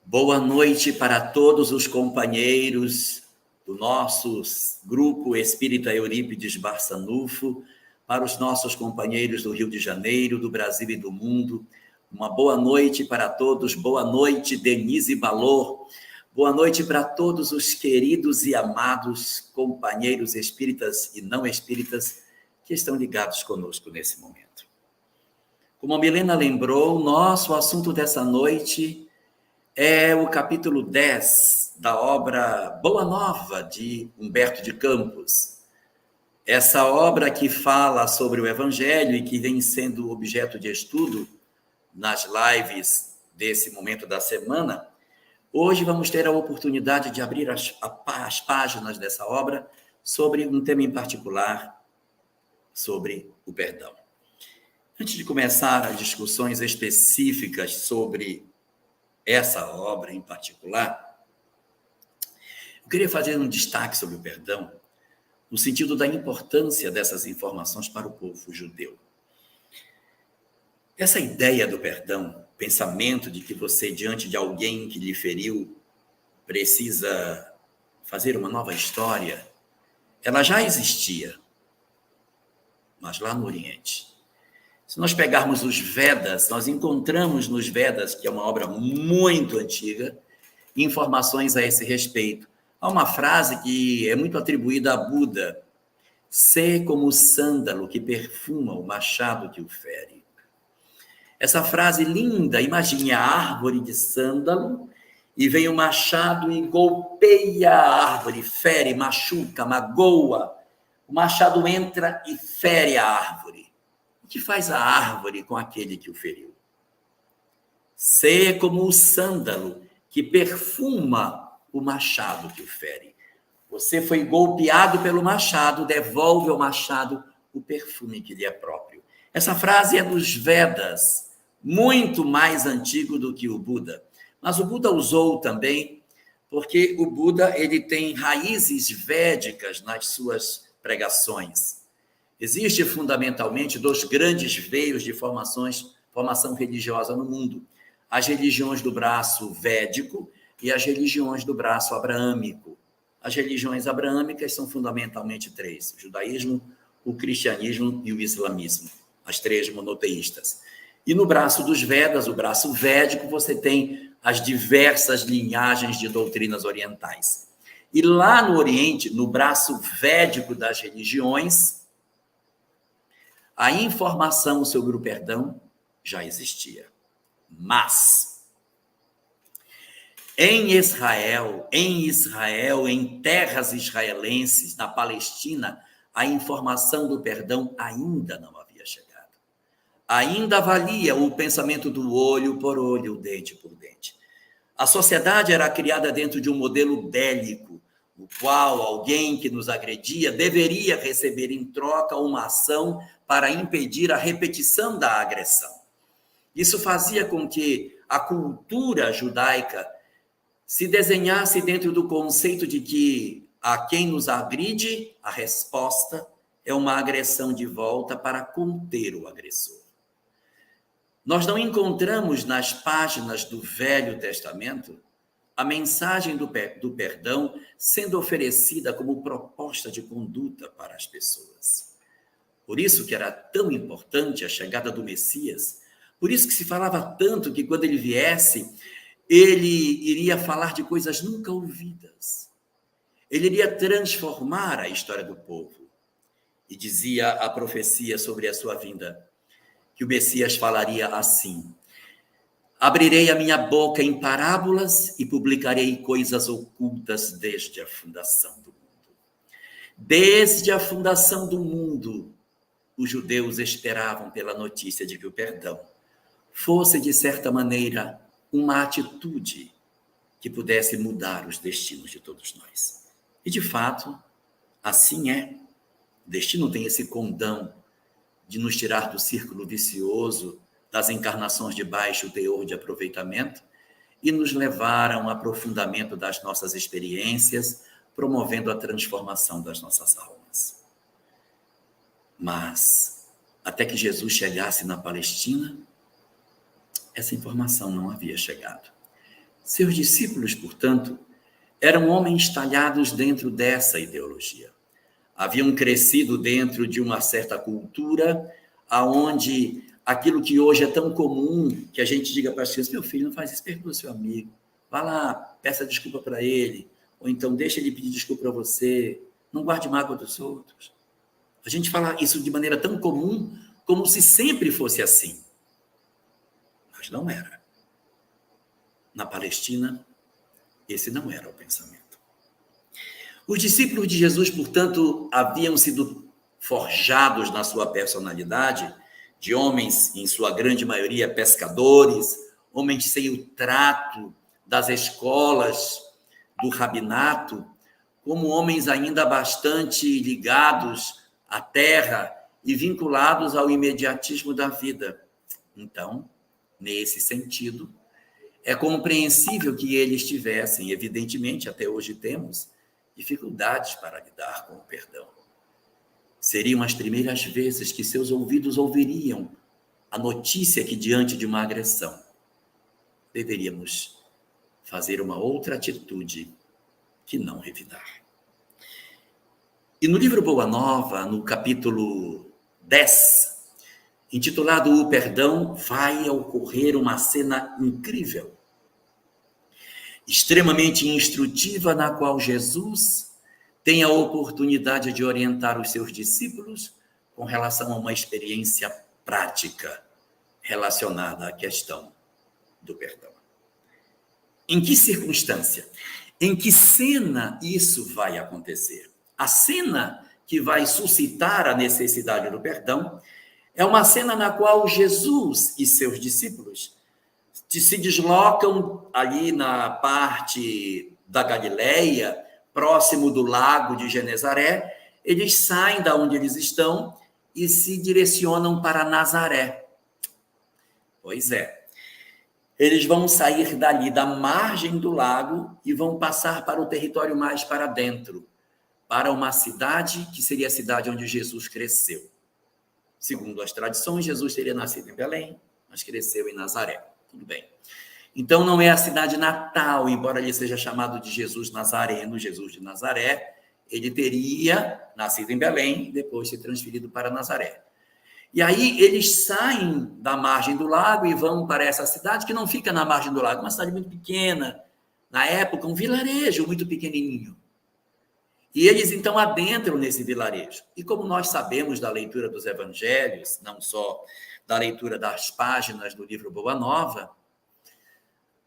Boa noite para todos os companheiros do nosso grupo Espírita Eurípides Barçanufo, para os nossos companheiros do Rio de Janeiro, do Brasil e do mundo. Uma boa noite para todos, boa noite, Denise Balor. Boa noite para todos os queridos e amados companheiros espíritas e não espíritas que estão ligados conosco nesse momento. Como a Milena lembrou, nosso assunto dessa noite é o capítulo 10 da obra Boa Nova, de Humberto de Campos. Essa obra que fala sobre o Evangelho e que vem sendo objeto de estudo nas lives desse momento da semana. Hoje vamos ter a oportunidade de abrir as páginas dessa obra sobre um tema em particular, sobre o perdão. Antes de começar as discussões específicas sobre essa obra em particular, eu queria fazer um destaque sobre o perdão, no sentido da importância dessas informações para o povo judeu. Essa ideia do perdão, pensamento de que você, diante de alguém que lhe feriu, precisa fazer uma nova história, ela já existia, mas lá no Oriente. Se nós pegarmos os Vedas, nós encontramos nos Vedas, que é uma obra muito antiga, informações a esse respeito. Há uma frase que é muito atribuída a Buda: "Sê como o sândalo que perfuma o machado que o fere." Essa frase linda, imagine a árvore de sândalo, e vem o machado e golpeia a árvore, fere, machuca, magoa. O machado entra e fere a árvore. O que faz a árvore com aquele que o feriu? Sê como o sândalo que perfuma o machado que o fere. Você foi golpeado pelo machado, devolve ao machado o perfume que lhe é próprio. Essa frase é dos Vedas, muito mais antigo do que o Buda. Mas o Buda usou também, porque o Buda ele tem raízes védicas nas suas pregações. Existe fundamentalmente dois grandes veios de formação religiosa no mundo: as religiões do braço védico e as religiões do braço abraâmico. As religiões abraâmicas são fundamentalmente três: o judaísmo, o cristianismo e o islamismo, as três monoteístas. E no braço dos Vedas, o braço védico, você tem as diversas linhagens de doutrinas orientais. E lá no Oriente, no braço védico das religiões, a informação sobre o perdão já existia. Mas em Israel, em terras israelenses, na Palestina, a informação do perdão ainda não havia chegado. Ainda valia o pensamento do olho por olho, dente por dente. A sociedade era criada dentro de um modelo bélico, no qual alguém que nos agredia deveria receber em troca uma ação para impedir a repetição da agressão. Isso fazia com que a cultura judaica se desenhasse dentro do conceito de que a quem nos agride, a resposta é uma agressão de volta para conter o agressor. Nós não encontramos nas páginas do Velho Testamento a mensagem do perdão sendo oferecida como proposta de conduta para as pessoas. Por isso que era tão importante a chegada do Messias, por isso que se falava tanto que quando ele viesse, ele iria falar de coisas nunca ouvidas. Ele iria transformar a história do povo. E dizia a profecia sobre a sua vinda, que o Messias falaria assim: "Abrirei a minha boca em parábolas e publicarei coisas ocultas desde a fundação do mundo." Desde a fundação do mundo, os judeus esperavam pela notícia de que o perdão fosse, de certa maneira, uma atitude que pudesse mudar os destinos de todos nós. E, de fato, assim é. O destino tem esse condão de nos tirar do círculo vicioso das encarnações de baixo teor de aproveitamento e nos levar a um aprofundamento das nossas experiências, promovendo a transformação das nossas almas. Mas, até que Jesus chegasse na Palestina, essa informação não havia chegado. Seus discípulos, portanto, eram homens talhados dentro dessa ideologia. Haviam crescido dentro de uma certa cultura, aonde aquilo que hoje é tão comum, que a gente diga para as crianças, meu filho, não faz isso, pergunta ao seu amigo, vá lá, peça desculpa para ele, ou então deixa ele pedir desculpa para você, não guarde mágoa dos outros. A gente fala isso de maneira tão comum, como se sempre fosse assim. Mas não era. Na Palestina, esse não era o pensamento. Os discípulos de Jesus, portanto, haviam sido forjados na sua personalidade de homens, em sua grande maioria, pescadores, homens sem o trato das escolas, do rabinato, como homens ainda bastante ligados à terra e vinculados ao imediatismo da vida. Então, nesse sentido, é compreensível que eles tivessem, evidentemente, até hoje temos, dificuldades para lidar com o perdão. Seriam as primeiras vezes que seus ouvidos ouviriam a notícia que, diante de uma agressão, deveríamos fazer uma outra atitude que não revidar. E no livro Boa Nova, no capítulo 10, intitulado O Perdão, vai ocorrer uma cena incrível, extremamente instrutiva, na qual Jesus tem a oportunidade de orientar os seus discípulos com relação a uma experiência prática relacionada à questão do perdão. Em que circunstância? Em que cena isso vai acontecer? A cena que vai suscitar a necessidade do perdão é uma cena na qual Jesus e seus discípulos se deslocam ali na parte da Galileia, próximo do lago de Genezaré. Eles saem da onde eles estão e se direcionam para Nazaré. Pois é. Eles vão sair dali da margem do lago e vão passar para o território mais para dentro, para uma cidade que seria a cidade onde Jesus cresceu. Segundo as tradições, Jesus teria nascido em Belém, mas cresceu em Nazaré. Tudo bem. Então, não é a cidade natal, embora ele seja chamado de Jesus Nazareno, Jesus de Nazaré, ele teria nascido em Belém e depois se transferido para Nazaré. E aí eles saem da margem do lago e vão para essa cidade, que não fica na margem do lago, uma cidade muito pequena, na época um vilarejo muito pequenininho. E eles então adentram nesse vilarejo. E como nós sabemos da leitura dos evangelhos, não só da leitura das páginas do livro Boa Nova,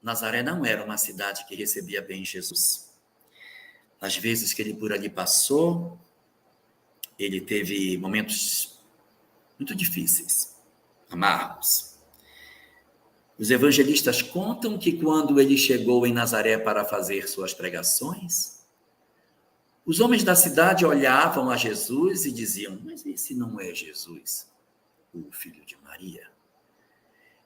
Nazaré não era uma cidade que recebia bem Jesus. Às vezes que ele por ali passou, ele teve momentos muito difíceis, amargos. Os evangelistas contam que quando ele chegou em Nazaré para fazer suas pregações, os homens da cidade olhavam a Jesus e diziam, mas esse não é Jesus, o filho de Maria?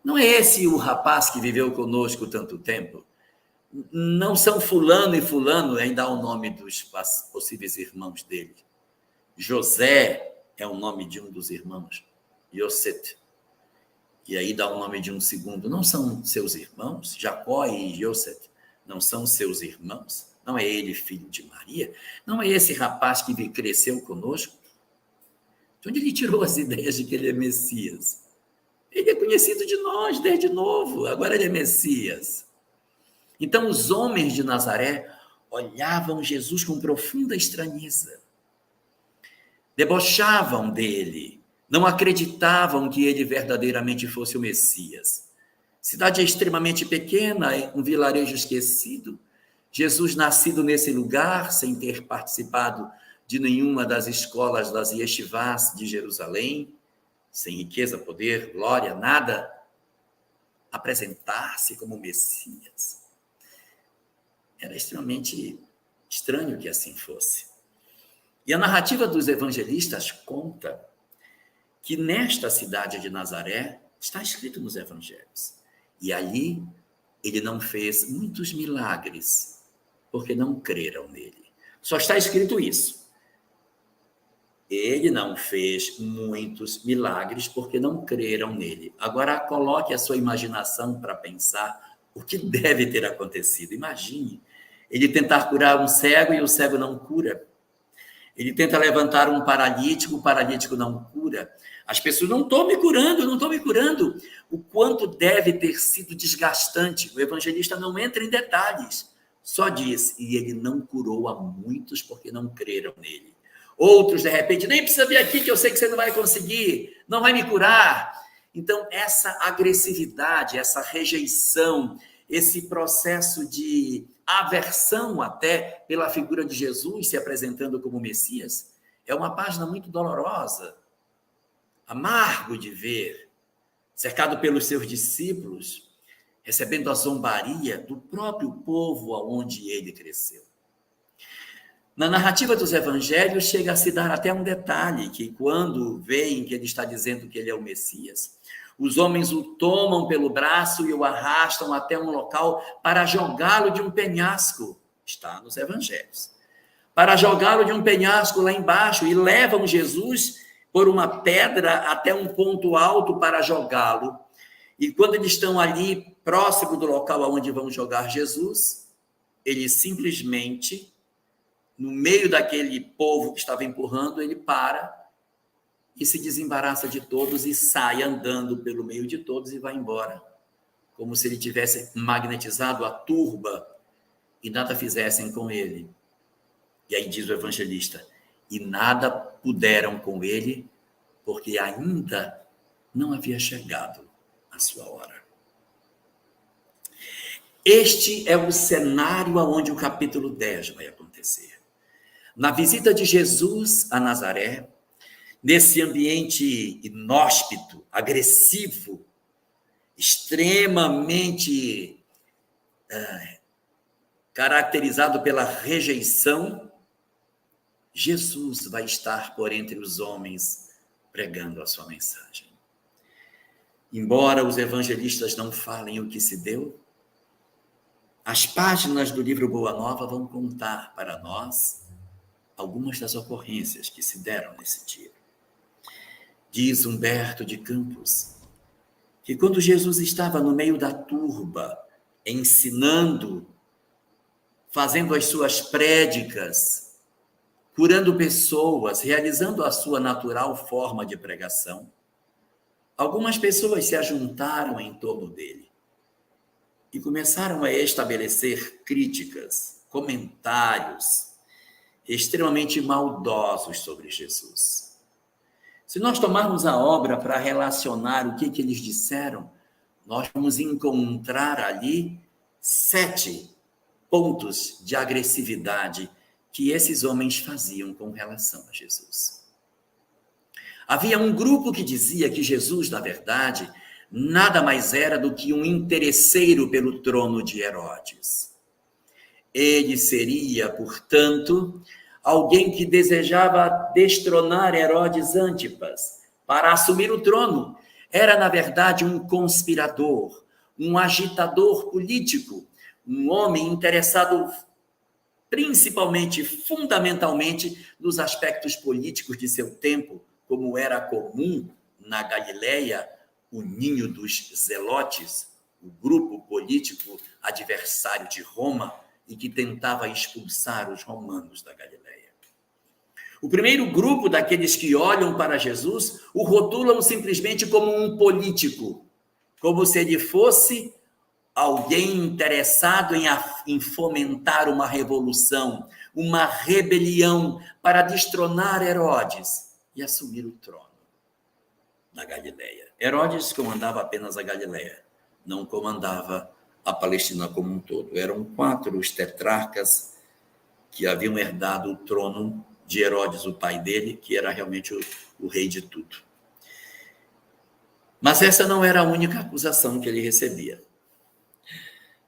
Não é esse o rapaz que viveu conosco tanto tempo? Não são fulano e fulano, ainda dá o nome dos possíveis irmãos dele. José é o nome de um dos irmãos, Yosef. E aí dá o nome de um segundo. Não são seus irmãos? Jacó e Yosef não são seus irmãos? Não é ele filho de Maria? Não é esse rapaz que cresceu conosco? De onde ele tirou as ideias de que ele é Messias? Ele é conhecido de nós desde novo, agora ele é Messias. Então os homens de Nazaré olhavam Jesus com profunda estranheza. Debochavam dele, não acreditavam que ele verdadeiramente fosse o Messias. Cidade extremamente pequena, um vilarejo esquecido. Jesus nascido nesse lugar, sem ter participado de nenhuma das escolas das yeshivás de Jerusalém, sem riqueza, poder, glória, nada, apresentar-se como Messias. Era extremamente estranho que assim fosse. E a narrativa dos evangelistas conta que nesta cidade de Nazaré, está escrito nos evangelhos, e ali ele não fez muitos milagres, porque não creram nele. Só está escrito isso. Ele não fez muitos milagres porque não creram nele. Agora, coloque a sua imaginação para pensar O que deve ter acontecido? Imagine, ele tentar curar um cego e o cego não cura. Ele tenta levantar um paralítico, o paralítico não cura. As pessoas não estão me curando, não estão me curando. O quanto deve ter sido desgastante. O evangelista não entra em detalhes, só diz, e ele não curou a muitos porque não creram nele. Outros, de repente, nem precisa vir aqui que eu sei que você não vai conseguir, não vai me curar. Então, essa agressividade, essa rejeição, esse processo de aversão até pela figura de Jesus se apresentando como Messias, é uma página muito dolorosa, amargo de ver, cercado pelos seus discípulos, recebendo a zombaria do próprio povo aonde ele cresceu. Na narrativa dos evangelhos, chega a se dar até um detalhe, que quando veem que ele está dizendo que ele é o Messias, os homens o tomam pelo braço e o arrastam até um local para jogá-lo de um penhasco. Está nos evangelhos. Para jogá-lo de um penhasco lá embaixo e levam Jesus por uma pedra até um ponto alto para jogá-lo. E quando eles estão ali próximo do local onde vão jogar Jesus, ele simplesmente, no meio daquele povo que estava empurrando, ele para e se desembaraça de todos e sai andando pelo meio de todos e vai embora, como se ele tivesse magnetizado a turba e nada fizessem com ele. E aí diz o evangelista, e nada puderam com ele, porque ainda não havia chegado a sua hora. Este é o cenário onde o capítulo 10 vai acontecer. Na visita de Jesus a Nazaré, nesse ambiente inóspito, agressivo, extremamente caracterizado pela rejeição, Jesus vai estar por entre os homens pregando a sua mensagem. Embora os evangelistas não falem o que se deu, as páginas do livro Boa Nova vão contar para nós algumas das ocorrências que se deram nesse dia. Diz Humberto de Campos que quando Jesus estava no meio da turba, ensinando, fazendo as suas prédicas, curando pessoas, realizando a sua natural forma de pregação, algumas pessoas se ajuntaram em torno dele e começaram a estabelecer críticas, comentários extremamente maldosos sobre Jesus. Se nós tomarmos a obra para relacionar o que eles disseram, nós vamos encontrar ali 7 pontos de agressividade que esses homens faziam com relação a Jesus. Havia um grupo que dizia que Jesus, na verdade, nada mais era do que um interesseiro pelo trono de Herodes. Ele seria, portanto, alguém que desejava destronar Herodes Antipas para assumir o trono. Era, na verdade, um conspirador, um agitador político, um homem interessado principalmente, fundamentalmente, nos aspectos políticos de seu tempo, como era comum na Galileia, o ninho dos zelotes, o grupo político adversário de Roma e que tentava expulsar os romanos da Galileia. O primeiro grupo daqueles que olham para Jesus o rotulam simplesmente como um político, como se ele fosse alguém interessado em fomentar uma revolução, uma rebelião para destronar Herodes e assumir o trono na Galileia. Herodes comandava apenas a Galileia, não comandava a Palestina como um todo. Eram 4 os tetrarcas que haviam herdado o trono de Herodes, o pai dele, que era realmente o rei de tudo. Mas essa não era a única acusação que ele recebia.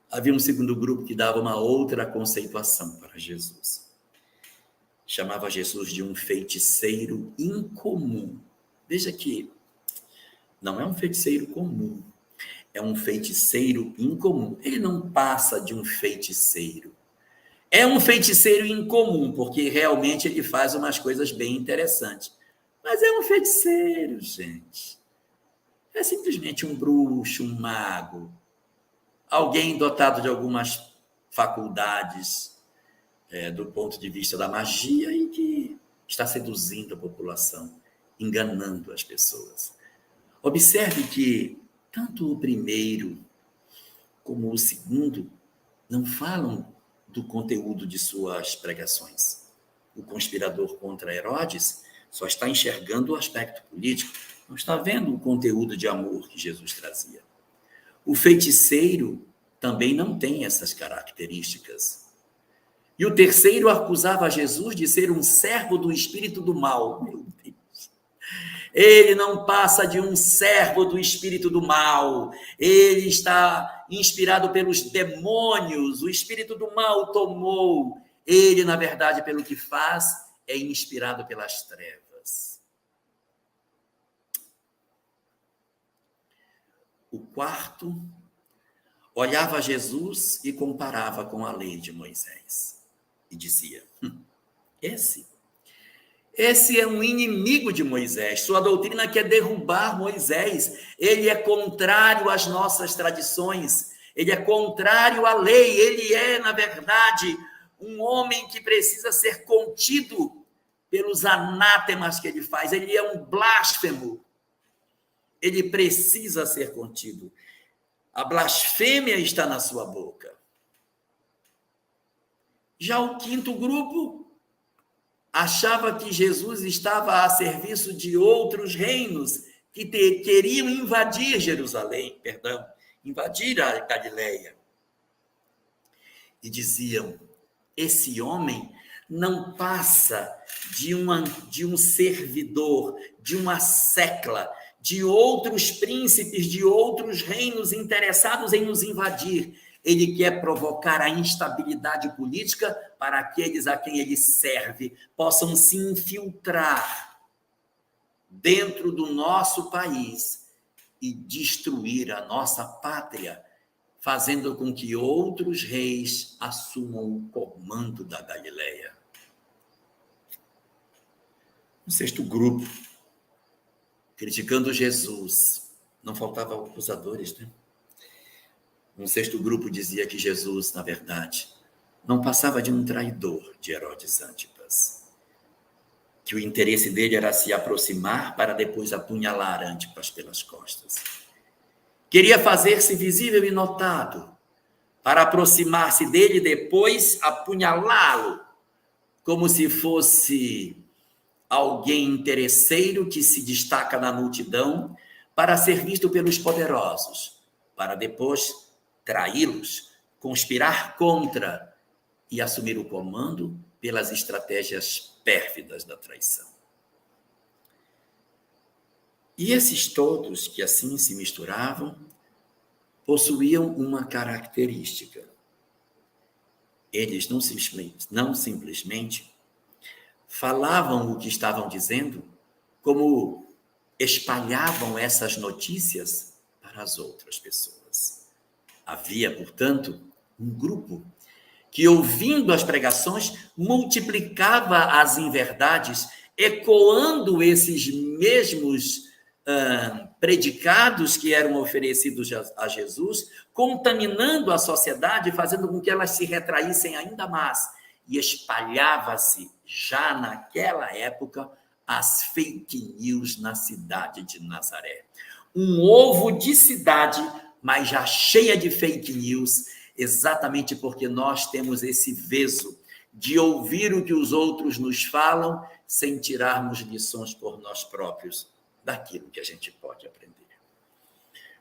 Havia um segundo grupo que dava uma outra conceituação para Jesus. Chamava Jesus de um feiticeiro incomum. Veja que não é um feiticeiro comum, é um feiticeiro incomum. Ele não passa de um feiticeiro. É um feiticeiro incomum, porque realmente ele faz umas coisas bem interessantes. Mas é um feiticeiro, gente. É simplesmente um bruxo, um mago. alguém dotado de algumas faculdades do ponto de vista da magia e que está seduzindo a população, enganando as pessoas. Observe que tanto o primeiro como o segundo não falam do conteúdo de suas pregações. O conspirador contra Herodes só está enxergando o aspecto político, não está vendo o conteúdo de amor que Jesus trazia. O feiticeiro também não tem essas características. E o terceiro acusava Jesus de ser um servo do espírito do mal. Meu Deus! Ele não passa de um servo do espírito do mal. Ele está inspirado pelos demônios. O espírito do mal o tomou. Ele, na verdade, pelo que faz, é inspirado pelas trevas. O quarto olhava Jesus e comparava com a lei de Moisés. E dizia, esse é um inimigo de Moisés. Sua doutrina quer derrubar Moisés. Ele é contrário às nossas tradições. Ele é contrário à lei. Ele é, na verdade, um homem que precisa ser contido pelos anátemas que ele faz. Ele é um blasfemo. Ele precisa ser contido. A blasfêmia está na sua boca. Já o quinto grupo achava que Jesus estava a serviço de outros reinos que queriam invadir invadir a Galileia. E diziam, esse homem não passa de um servidor, de uma secla, de outros príncipes, de outros reinos interessados em nos invadir. Ele quer provocar a instabilidade política para aqueles a quem ele serve possam se infiltrar dentro do nosso país e destruir a nossa pátria, fazendo com que outros reis assumam o comando da Galileia. O sexto grupo, criticando Jesus, não faltavam acusadores, né? Um sexto grupo dizia que Jesus, na verdade, não passava de um traidor de Herodes Antipas, que o interesse dele era se aproximar para depois apunhalar Antipas pelas costas. Queria fazer-se visível e notado, para aproximar-se dele e depois apunhalá-lo, como se fosse alguém interesseiro que se destaca na multidão para ser visto pelos poderosos, para depois traí-los, conspirar contra e assumir o comando pelas estratégias pérfidas da traição. E esses todos que assim se misturavam possuíam uma característica. Eles não simplesmente falavam o que estavam dizendo, como espalhavam essas notícias para as outras pessoas. Havia, portanto, um grupo que, ouvindo as pregações, multiplicava as inverdades, ecoando esses mesmos predicados que eram oferecidos a Jesus, contaminando a sociedade, fazendo com que elas se retraíssem ainda mais. E espalhava-se, já naquela época, as fake news na cidade de Nazaré. Um ovo de cidade, mas já cheia de fake news, exatamente porque nós temos esse veso de ouvir o que os outros nos falam sem tirarmos lições por nós próprios daquilo que a gente pode aprender.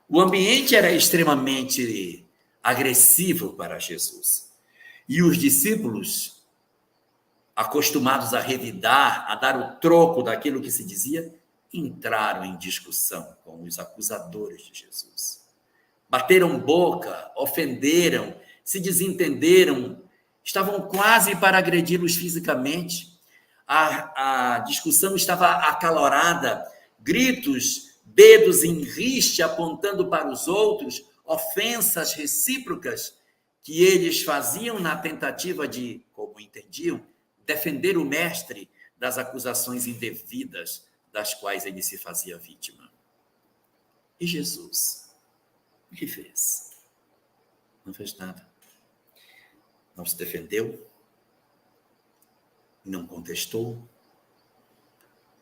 O ambiente era extremamente agressivo para Jesus. E os discípulos, acostumados a revidar, a dar o troco daquilo que se dizia, entraram em discussão com os acusadores de Jesus. Bateram boca, ofenderam, se desentenderam, estavam quase para agredi-los fisicamente. A discussão estava acalorada, gritos, dedos em riste apontando para os outros, ofensas recíprocas que eles faziam na tentativa de, como entendiam, defender o mestre das acusações indevidas das quais ele se fazia vítima. E Jesus, o que fez? Não fez nada. Não se defendeu, não contestou,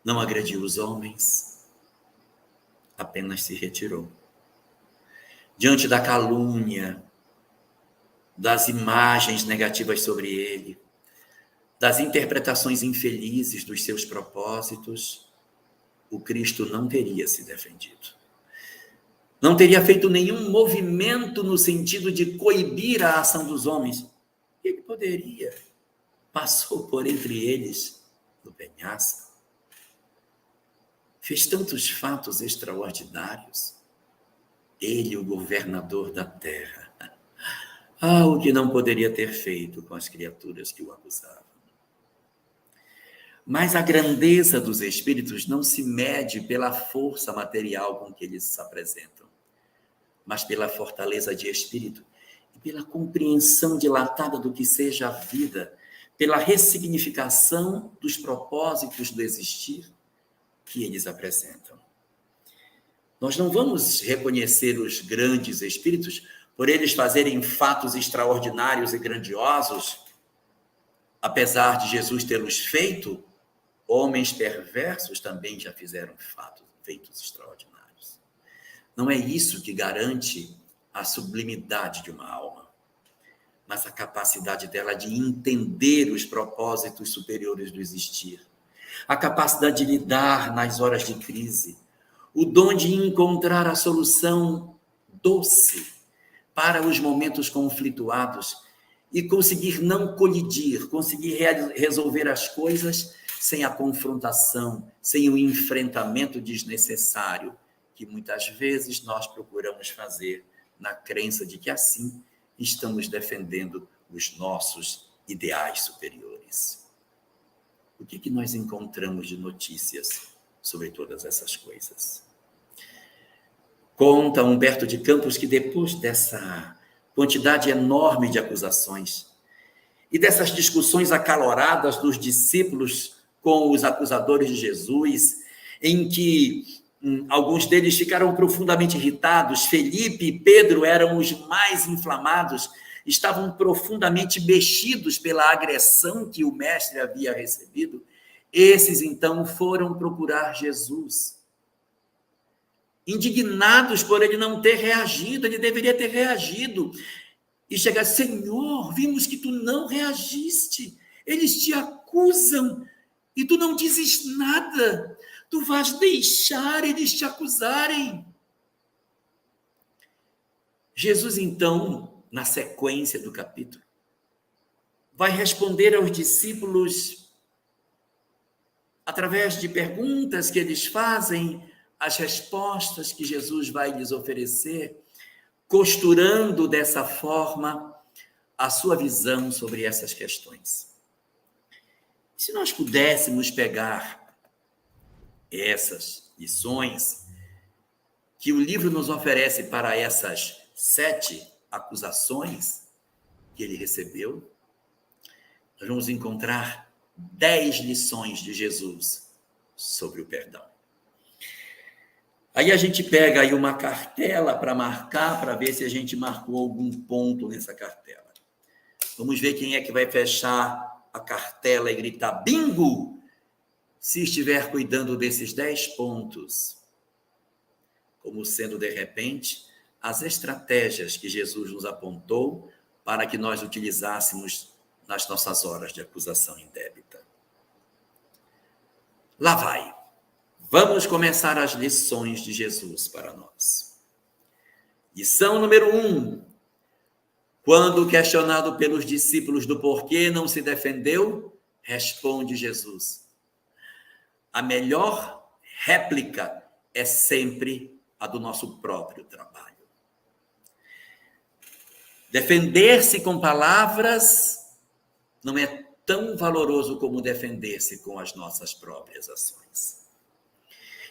não agrediu os homens, apenas se retirou. Diante da calúnia, das imagens negativas sobre ele, das interpretações infelizes dos seus propósitos, o Cristo não teria se defendido. Não teria feito nenhum movimento no sentido de coibir a ação dos homens. Ele poderia. Passou por entre eles no penhasco. Fez tantos fatos extraordinários. Ele, o governador da terra. O que não poderia ter feito com as criaturas que o acusavam. Mas a grandeza dos espíritos não se mede pela força material com que eles se apresentam, mas pela fortaleza de espírito e pela compreensão dilatada do que seja a vida, pela ressignificação dos propósitos do existir que eles apresentam. Nós não vamos reconhecer os grandes espíritos por eles fazerem fatos extraordinários e grandiosos, apesar de Jesus tê-los feito. Homens perversos também já fizeram feitos extraordinários. Não é isso que garante a sublimidade de uma alma, mas a capacidade dela de entender os propósitos superiores do existir, a capacidade de lidar nas horas de crise, o dom de encontrar a solução doce para os momentos conflituados e conseguir não colidir, conseguir resolver as coisas sem a confrontação, sem o enfrentamento desnecessário, que muitas vezes nós procuramos fazer na crença de que assim estamos defendendo os nossos ideais superiores. O que nós encontramos de notícias sobre todas essas coisas? Conta Humberto de Campos que depois dessa quantidade enorme de acusações e dessas discussões acaloradas dos discípulos com os acusadores de Jesus, em que alguns deles ficaram profundamente irritados, Felipe e Pedro eram os mais inflamados, estavam profundamente mexidos pela agressão que o mestre havia recebido. Esses, então, foram procurar Jesus, indignados por ele não ter reagido, ele deveria ter reagido, e chegar: Senhor, vimos que tu não reagiste, eles te acusam, e tu não dizes nada, tu vais deixar eles te acusarem. Jesus, então, na sequência do capítulo, vai responder aos discípulos através de perguntas que eles fazem, as respostas que Jesus vai lhes oferecer, costurando dessa forma a sua visão sobre essas questões. Se nós pudéssemos pegar essas lições que o livro nos oferece para essas 7 acusações que ele recebeu, nós vamos encontrar 10 lições de Jesus sobre o perdão. Aí a gente pega aí uma cartela para marcar, para ver se a gente marcou algum ponto nessa cartela. Vamos ver quem é que vai fechar a cartela e gritar bingo, se estiver cuidando desses 10 pontos, como sendo, de repente, as estratégias que Jesus nos apontou para que nós utilizássemos nas nossas horas de acusação indébita. Lá vai. Vamos começar as lições de Jesus para nós. Lição número 1. Quando questionado pelos discípulos do porquê não se defendeu, responde Jesus: a melhor réplica é sempre a do nosso próprio trabalho. Defender-se com palavras não é tão valoroso como defender-se com as nossas próprias ações.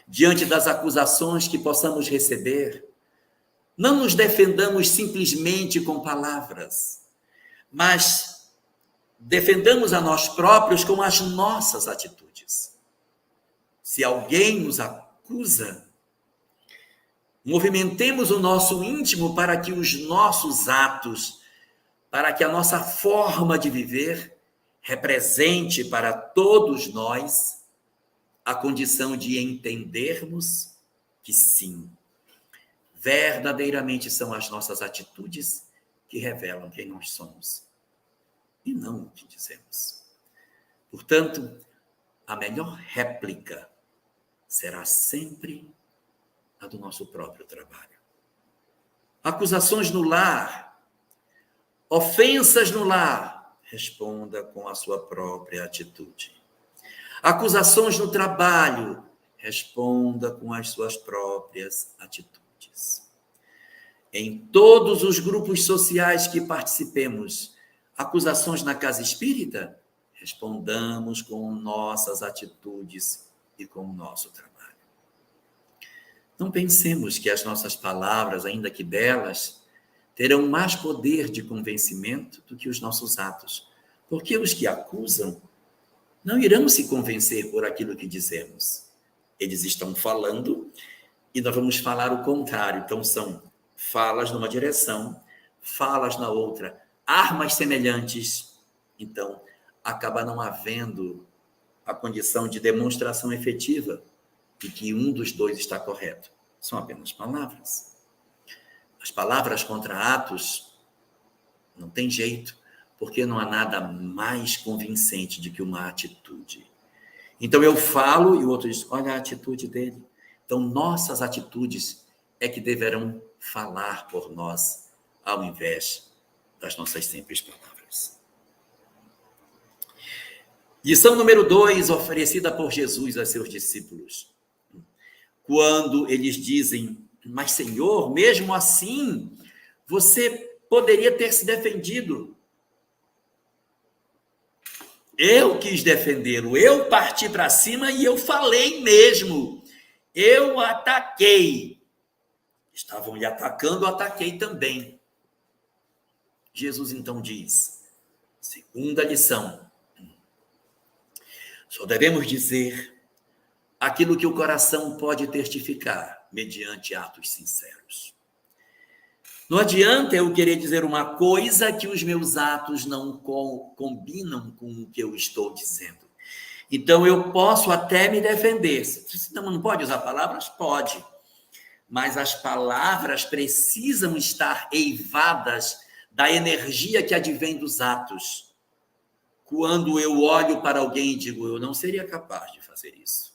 Diante das acusações que possamos receber, não nos defendamos simplesmente com palavras, mas defendamos a nós próprios com as nossas atitudes. Se alguém nos acusa, Movimentemos o nosso íntimo para que os nossos atos, para que a nossa forma de viver represente para todos nós a condição de entendermos que sim, verdadeiramente são as nossas atitudes que revelam quem nós somos e não o que dizemos. Portanto, a melhor réplica será sempre a do nosso próprio trabalho. Acusações no lar, ofensas no lar, responda com a sua própria atitude. Acusações no trabalho, responda com as suas próprias atitudes. Em todos os grupos sociais que participemos, acusações na casa espírita, respondamos com nossas atitudes e com o nosso trabalho. Não pensemos que as nossas palavras, ainda que belas, terão mais poder de convencimento do que os nossos atos, porque os que acusam não irão se convencer por aquilo que dizemos. Eles estão falando e nós vamos falar o contrário. Então, são falas numa direção, falas na outra, armas semelhantes. Então, acaba não havendo a condição de demonstração efetiva de que um dos dois está correto. São apenas palavras. As palavras contra atos não tem jeito, porque não há nada mais convincente do que uma atitude. Então eu falo e o outro diz, olha a atitude dele. Então nossas atitudes é que deverão falar por nós, ao invés das nossas simples palavras. Lição número 2, oferecida por Jesus a seus discípulos. Quando eles dizem, mas Senhor, mesmo assim, você poderia ter se defendido. Eu quis defendê-lo, eu parti para cima e eu falei mesmo. Eu ataquei. Estavam lhe atacando, eu ataquei também. Jesus então diz, segunda lição, só devemos dizer aquilo que o coração pode testificar mediante atos sinceros. Não adianta eu querer dizer uma coisa que os meus atos não combinam com o que eu estou dizendo. Então, eu posso até me defender. Não pode usar palavras? Pode. Mas as palavras precisam estar eivadas da energia que advém dos atos. Quando eu olho para alguém e digo, eu não seria capaz de fazer isso.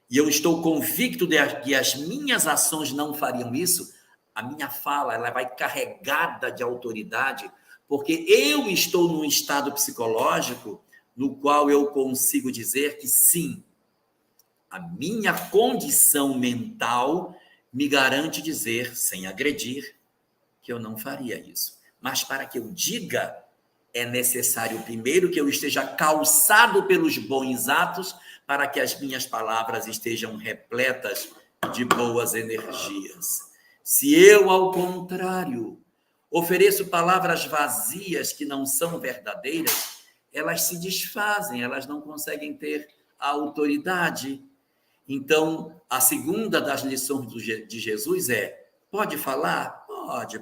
E eu estou convicto de que as minhas ações não fariam isso, a minha fala ela vai carregada de autoridade, porque eu estou num estado psicológico no qual eu consigo dizer que sim, a minha condição mental me garante dizer, sem agredir, que eu não faria isso. Mas para que eu diga, é necessário primeiro que eu esteja calçado pelos bons atos, para que as minhas palavras estejam repletas de boas energias. Se eu, ao contrário, ofereço palavras vazias que não são verdadeiras, elas se desfazem, elas não conseguem ter a autoridade. Então, a segunda das lições de Jesus é, pode falar?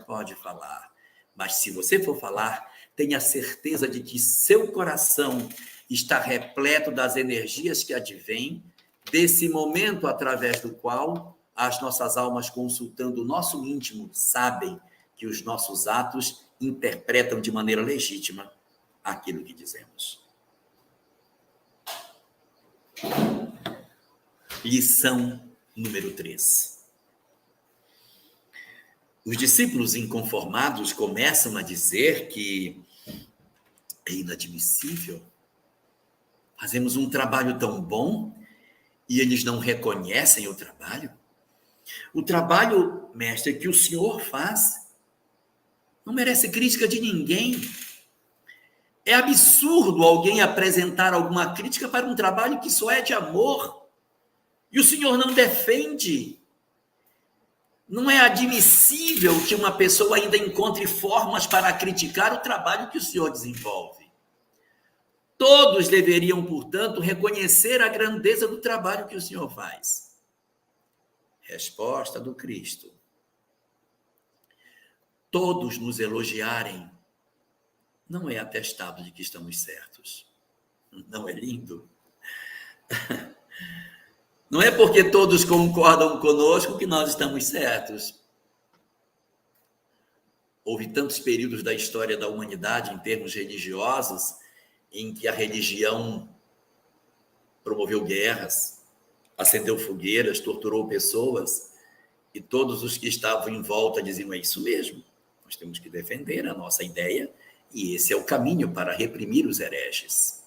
Pode falar. Mas se você for falar, tenha certeza de que seu coração está repleto das energias que advêm desse momento através do qual as nossas almas, consultando o nosso íntimo, sabem que os nossos atos interpretam de maneira legítima aquilo que dizemos. Lição número 3. Os discípulos inconformados começam a dizer que é inadmissível. Fazemos um trabalho tão bom e eles não reconhecem o trabalho. O trabalho, mestre, que o senhor faz não merece crítica de ninguém. É absurdo alguém apresentar alguma crítica para um trabalho que só é de amor. E o senhor não defende. Não é admissível que uma pessoa ainda encontre formas para criticar o trabalho que o senhor desenvolve. Todos deveriam, portanto, reconhecer a grandeza do trabalho que o senhor faz. Resposta do Cristo: todos nos elogiarem não é atestado de que estamos certos. Não é lindo? Não é porque todos concordam conosco que nós estamos certos. Houve tantos períodos da história da humanidade, em termos religiosos, em que a religião promoveu guerras, acendeu fogueiras, torturou pessoas, e todos os que estavam em volta diziam: é isso mesmo, nós temos que defender a nossa ideia, e esse é o caminho para reprimir os hereges.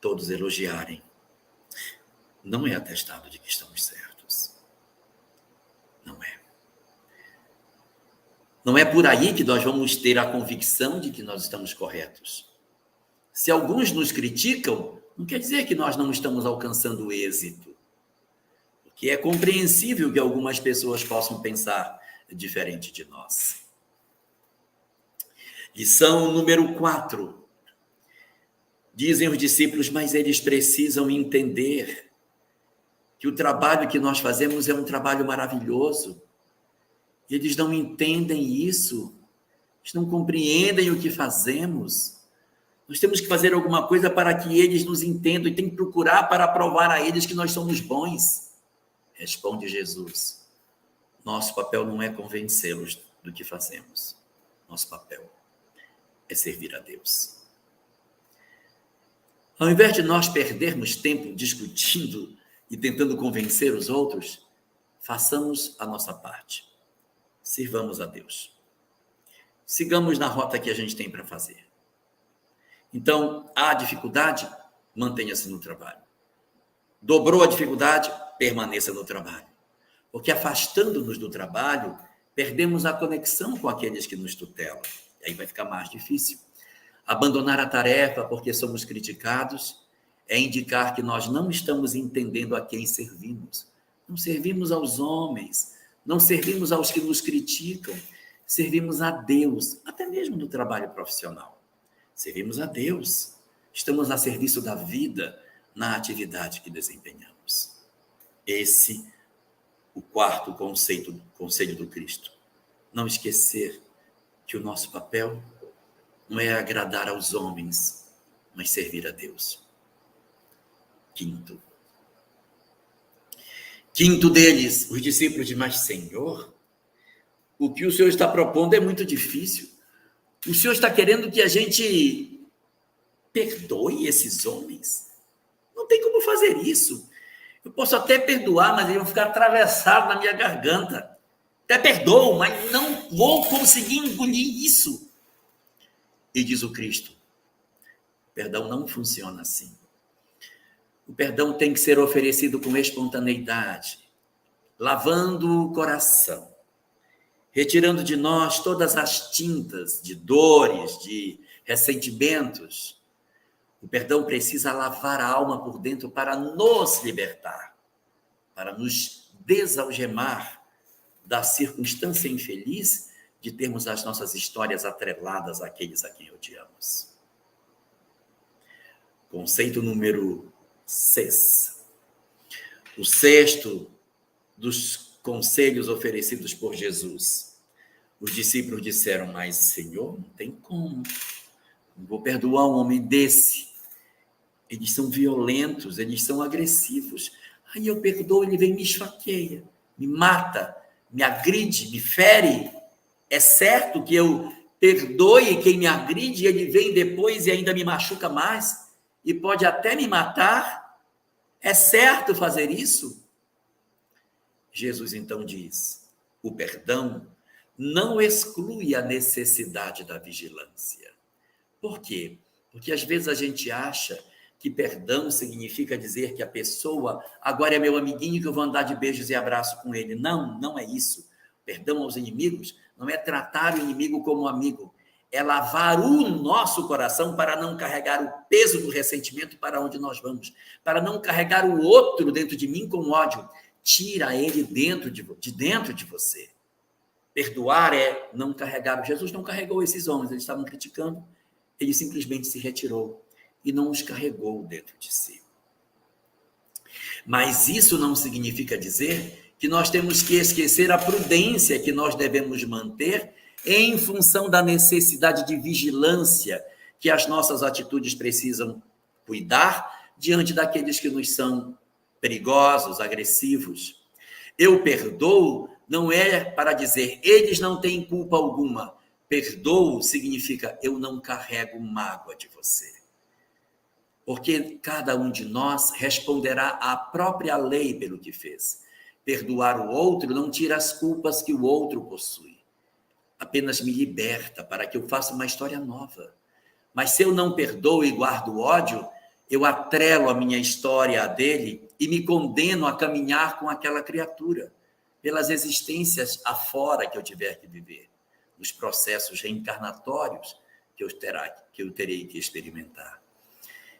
Todos elogiarem não é atestado de que estamos certos. Não é. Não é por aí que nós vamos ter a convicção de que nós estamos corretos. Se alguns nos criticam, não quer dizer que nós não estamos alcançando êxito. Porque é compreensível que algumas pessoas possam pensar diferente de nós. Lição número 4. Dizem os discípulos: mas eles precisam entender que o trabalho que nós fazemos é um trabalho maravilhoso. Eles não entendem isso. Eles não compreendem o que fazemos. Nós temos que fazer alguma coisa para que eles nos entendam e tem que procurar para provar a eles que nós somos bons. Responde Jesus: nosso papel não é convencê-los do que fazemos. Nosso papel é servir a Deus. Ao invés de nós perdermos tempo discutindo e tentando convencer os outros, façamos a nossa parte. Sirvamos a Deus. Sigamos na rota que a gente tem para fazer. Então, há dificuldade? Mantenha-se no trabalho. Dobrou a dificuldade? Permaneça no trabalho. Porque afastando-nos do trabalho, perdemos a conexão com aqueles que nos tutelam. E aí vai ficar mais difícil. Abandonar a tarefa porque somos criticados é indicar que nós não estamos entendendo a quem servimos. Não servimos aos homens, não servimos aos que nos criticam, servimos a Deus, até mesmo no trabalho profissional. Servimos a Deus, estamos a serviço da vida na atividade que desempenhamos. Esse, o quarto conselho do Cristo. Não esquecer que o nosso papel não é agradar aos homens, mas servir a Deus. Quinto deles, os discípulos dizem: mas Senhor, o que o Senhor está propondo é muito difícil. O Senhor está querendo que a gente perdoe esses homens? Não tem como fazer isso. Eu posso até perdoar, mas eles vão ficar atravessados na minha garganta. Até perdoo, mas não vou conseguir engolir isso. E diz o Cristo: perdão não funciona assim. O perdão tem que ser oferecido com espontaneidade, lavando o coração, retirando de nós todas as tintas de dores, de ressentimentos. O perdão precisa lavar a alma por dentro para nos libertar, para nos desalgemar da circunstância infeliz de termos as nossas histórias atreladas àqueles a quem odiamos. Conceito número 6. O sexto dos conselhos oferecidos por Jesus. Os discípulos disseram: mas Senhor, não tem como. Não vou perdoar um homem desse. Eles são violentos, eles são agressivos. Aí eu perdoo, ele vem e me esfaqueia, me mata, me agride, me fere. É certo que eu perdoe quem me agride e ele vem depois e ainda me machuca mais e pode até me matar? É certo fazer isso? Jesus então diz: o perdão não exclui a necessidade da vigilância. Por quê? Porque às vezes a gente acha que perdão significa dizer que a pessoa agora é meu amiguinho que eu vou andar de beijos e abraços com ele. Não, não é isso. Perdão aos inimigos não é tratar o inimigo como amigo, é lavar o nosso coração para não carregar o peso do ressentimento para onde nós vamos, para não carregar o outro dentro de mim com ódio. Tira ele de dentro de você. Perdoar é não carregar. Jesus não carregou esses homens, eles estavam criticando, ele simplesmente se retirou e não os carregou dentro de si. Mas isso não significa dizer que nós temos que esquecer a prudência que nós devemos manter em função da necessidade de vigilância que as nossas atitudes precisam cuidar diante daqueles que nos são perigosos, agressivos. Eu perdoo não é para dizer eles não têm culpa alguma. Perdoo significa eu não carrego mágoa de você. Porque cada um de nós responderá à própria lei pelo que fez. Perdoar o outro não tira as culpas que o outro possui. Apenas me liberta para que eu faça uma história nova. Mas se eu não perdoo e guardo ódio, eu atrelo a minha história à dele e me condeno a caminhar com aquela criatura, pelas existências afora que eu tiver que viver, nos processos reencarnatórios que eu terei que experimentar.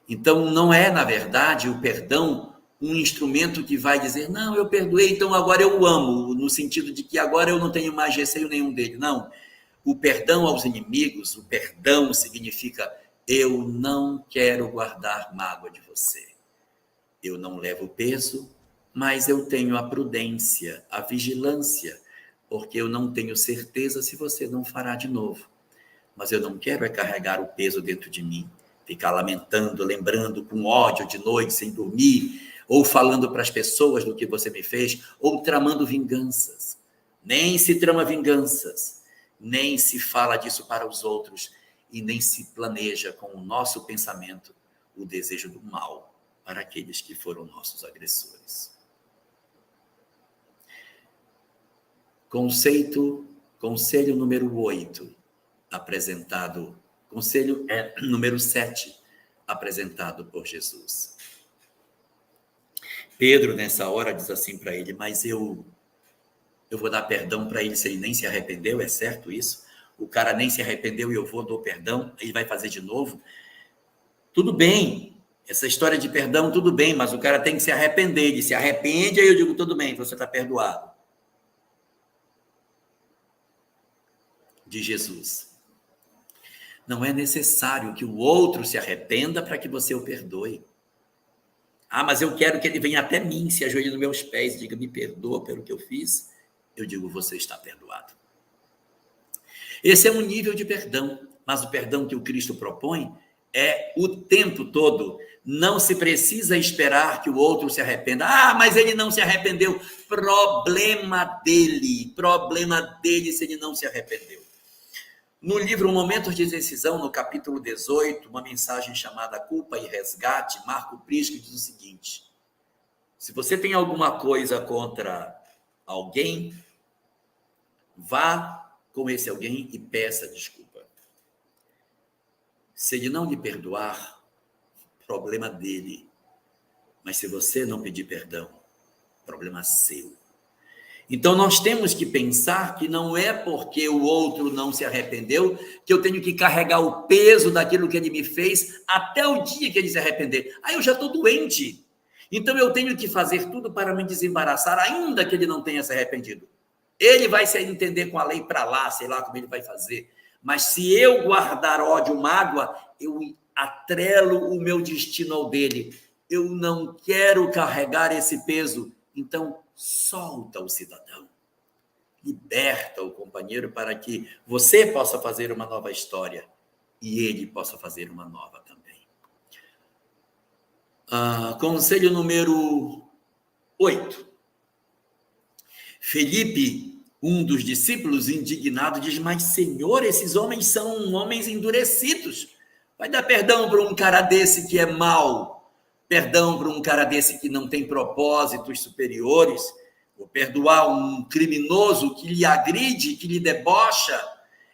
Então, não é, na verdade, o perdão um instrumento que vai dizer, não, eu perdoei, então agora eu o amo, no sentido de que agora eu não tenho mais receio nenhum dele. Não. O perdão aos inimigos, o perdão significa eu não quero guardar mágoa de você. Eu não levo peso, mas eu tenho a prudência, a vigilância, porque eu não tenho certeza se você não fará de novo. Mas eu não quero carregar o peso dentro de mim, ficar lamentando, lembrando com ódio de noite, sem dormir, ou falando para as pessoas do que você me fez, ou tramando vinganças. Nem se trama vinganças, nem se fala disso para os outros, e nem se planeja com o nosso pensamento o desejo do mal para aqueles que foram nossos agressores. Conselho número 8, apresentado, conselho número 7, apresentado por Jesus. Pedro, nessa hora, diz assim para ele, mas eu vou dar perdão para ele se ele nem se arrependeu, é certo isso? O cara nem se arrependeu e eu dou perdão, ele vai fazer de novo? Tudo bem, essa história de perdão, tudo bem, mas o cara tem que se arrepender. Ele se arrepende, aí eu digo, tudo bem, você está perdoado. De Jesus. Não é necessário que o outro se arrependa para que você o perdoe. Ah, mas eu quero que ele venha até mim, se ajoelhe nos meus pés e diga, me perdoa pelo que eu fiz. Eu digo, você está perdoado. Esse é um nível de perdão, mas o perdão que o Cristo propõe é o tempo todo. Não se precisa esperar que o outro se arrependa. Ah, mas ele não se arrependeu. Problema dele se ele não se arrependeu. No livro Momentos de Decisão, no capítulo 18, uma mensagem chamada Culpa e Resgate, Marco Prisco diz o seguinte, se você tem alguma coisa contra alguém, vá com esse alguém e peça desculpa. Se ele não lhe perdoar, problema dele. Mas se você não pedir perdão, problema seu. Então, nós temos que pensar que não é porque o outro não se arrependeu que eu tenho que carregar o peso daquilo que ele me fez até o dia que ele se arrepender. Aí eu já estou doente. Então, eu tenho que fazer tudo para me desembaraçar, ainda que ele não tenha se arrependido. Ele vai se entender com a lei para lá, sei lá como ele vai fazer. Mas se eu guardar ódio, mágoa, eu atrelo o meu destino ao dele. Eu não quero carregar esse peso. Então, solta o cidadão. Liberta o companheiro para que você possa fazer uma nova história e ele possa fazer uma nova também. Conselho número 8. Felipe, um dos discípulos, indignado, diz, mas Senhor, esses homens são homens endurecidos. Vai dar perdão para um cara desse que é mau? Perdão para um cara desse que não tem propósitos superiores? Vou perdoar um criminoso que lhe agride, que lhe debocha?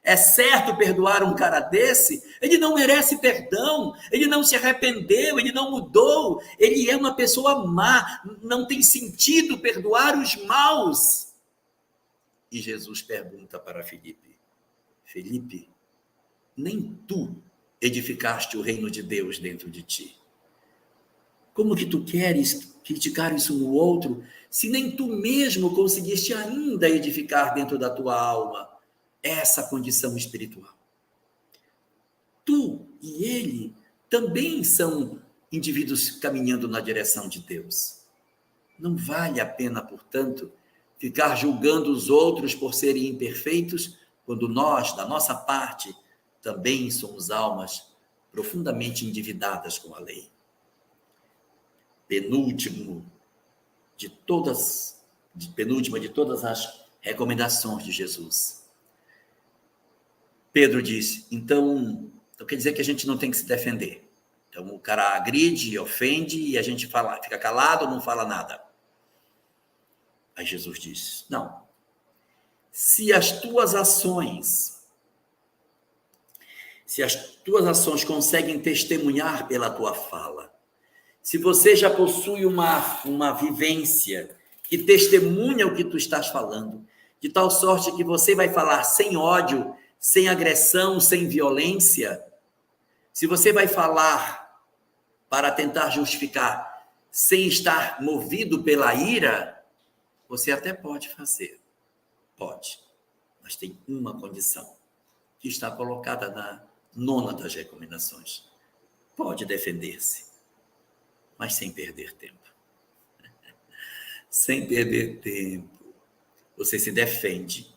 É certo perdoar um cara desse? Ele não merece perdão, ele não se arrependeu, ele não mudou, ele é uma pessoa má, não tem sentido perdoar os maus. E Jesus pergunta para Felipe, Felipe, nem tu edificaste o reino de Deus dentro de ti. Como que tu queres criticar isso no outro, se nem tu mesmo conseguiste ainda edificar dentro da tua alma essa condição espiritual? Tu e ele também são indivíduos caminhando na direção de Deus. Não vale a pena, portanto, ficar julgando os outros por serem imperfeitos, quando nós, da nossa parte, também somos almas profundamente endividadas com a lei. Penúltima de todas as recomendações de Jesus. Pedro disse, então quer dizer que a gente não tem que se defender. Então o cara agride, ofende e a gente fica calado, não fala nada. Aí Jesus disse, não. Se as tuas ações conseguem testemunhar pela tua fala, se você já possui uma vivência que testemunha o que tu estás falando, de tal sorte que você vai falar sem ódio, sem agressão, sem violência, se você vai falar para tentar justificar sem estar movido pela ira, você até pode fazer. Pode. Mas tem uma condição que está colocada na 9ª das recomendações. Pode defender-se, mas sem perder tempo. Sem perder tempo. Você se defende,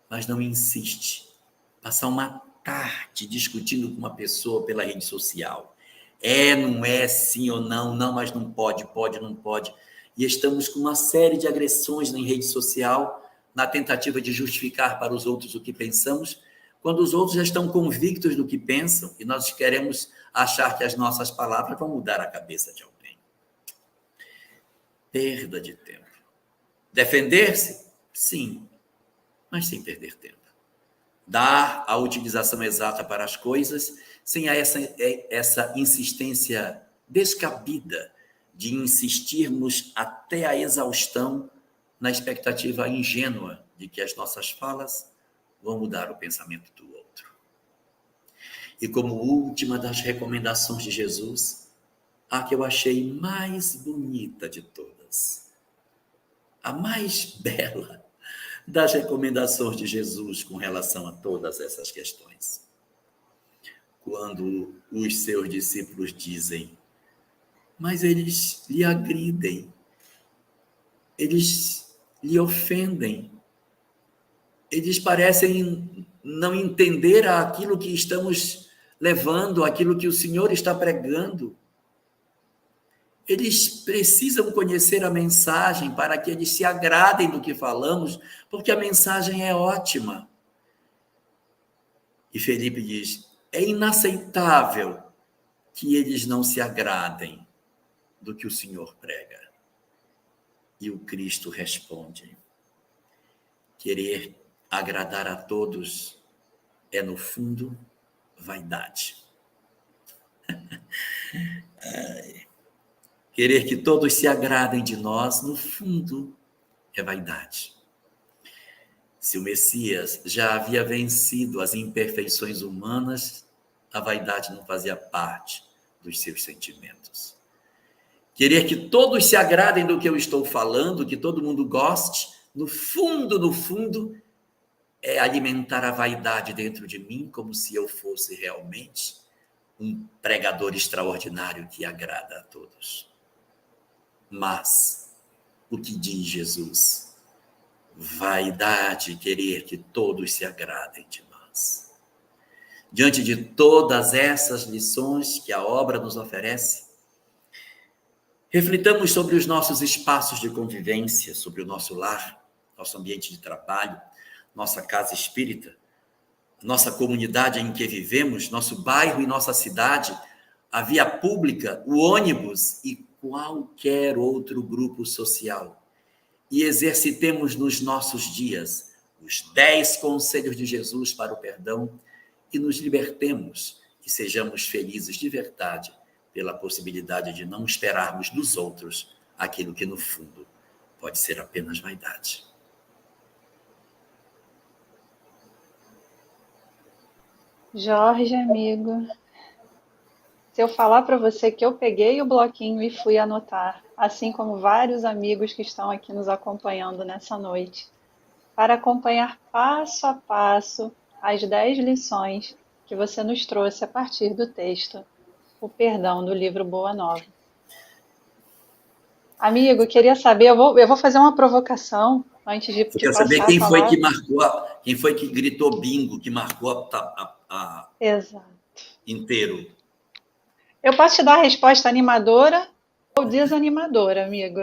mas não insiste. Passar uma tarde discutindo com uma pessoa pela rede social. Não é, sim ou não, não, mas não pode, não pode. E estamos com uma série de agressões na rede social, na tentativa de justificar para os outros o que pensamos, quando os outros já estão convictos do que pensam e nós queremos achar que as nossas palavras vão mudar a cabeça de alguém. Perda de tempo. Defender-se? Sim, mas sem perder tempo. Dar a utilização exata para as coisas, sem essa insistência descabida de insistirmos até a exaustão na expectativa ingênua de que as nossas falas vão mudar o pensamento do outro. E como última das recomendações de Jesus, a que eu achei mais bonita de todas, a mais bela das recomendações de Jesus com relação a todas essas questões. Quando os seus discípulos dizem, mas eles lhe agridem, eles lhe ofendem, eles parecem não entender aquilo que estamos levando, aquilo que o Senhor está pregando. Eles precisam conhecer a mensagem para que eles se agradem do que falamos, porque a mensagem é ótima. E Felipe diz, é inaceitável que eles não se agradem do que o Senhor prega. E o Cristo responde, querer agradar a todos é, no fundo, vaidade. Querer que todos se agradem de nós, no fundo, é vaidade. Se o Messias já havia vencido as imperfeições humanas, a vaidade não fazia parte dos seus sentimentos. Querer que todos se agradem do que eu estou falando, que todo mundo goste, no fundo, é alimentar a vaidade dentro de mim, como se eu fosse realmente um pregador extraordinário que agrada a todos. Mas, o que diz Jesus? Vaidade, querer que todos se agradem de nós. Diante de todas essas lições que a obra nos oferece, reflitamos sobre os nossos espaços de convivência, sobre o nosso lar, nosso ambiente de trabalho, nossa casa espírita, nossa comunidade em que vivemos, nosso bairro e nossa cidade, a via pública, o ônibus e qualquer outro grupo social. E exercitemos nos nossos dias os 10 conselhos de Jesus para o perdão e nos libertemos e sejamos felizes de verdade pela possibilidade de não esperarmos dos outros aquilo que, no fundo, pode ser apenas vaidade. Jorge, amigo, se eu falar para você que eu peguei o bloquinho e fui anotar, assim como vários amigos que estão aqui nos acompanhando nessa noite, para acompanhar passo a passo as 10 lições que você nos trouxe a partir do texto O Perdão, do livro Boa Nova. Amigo, queria saber, eu vou fazer uma provocação. antes Eu de quero saber passar a quem foi que palavra. marcou, quem foi que gritou bingo, que marcou a Exato. inteiro. Eu posso te dar a resposta animadora ou desanimadora, amigo.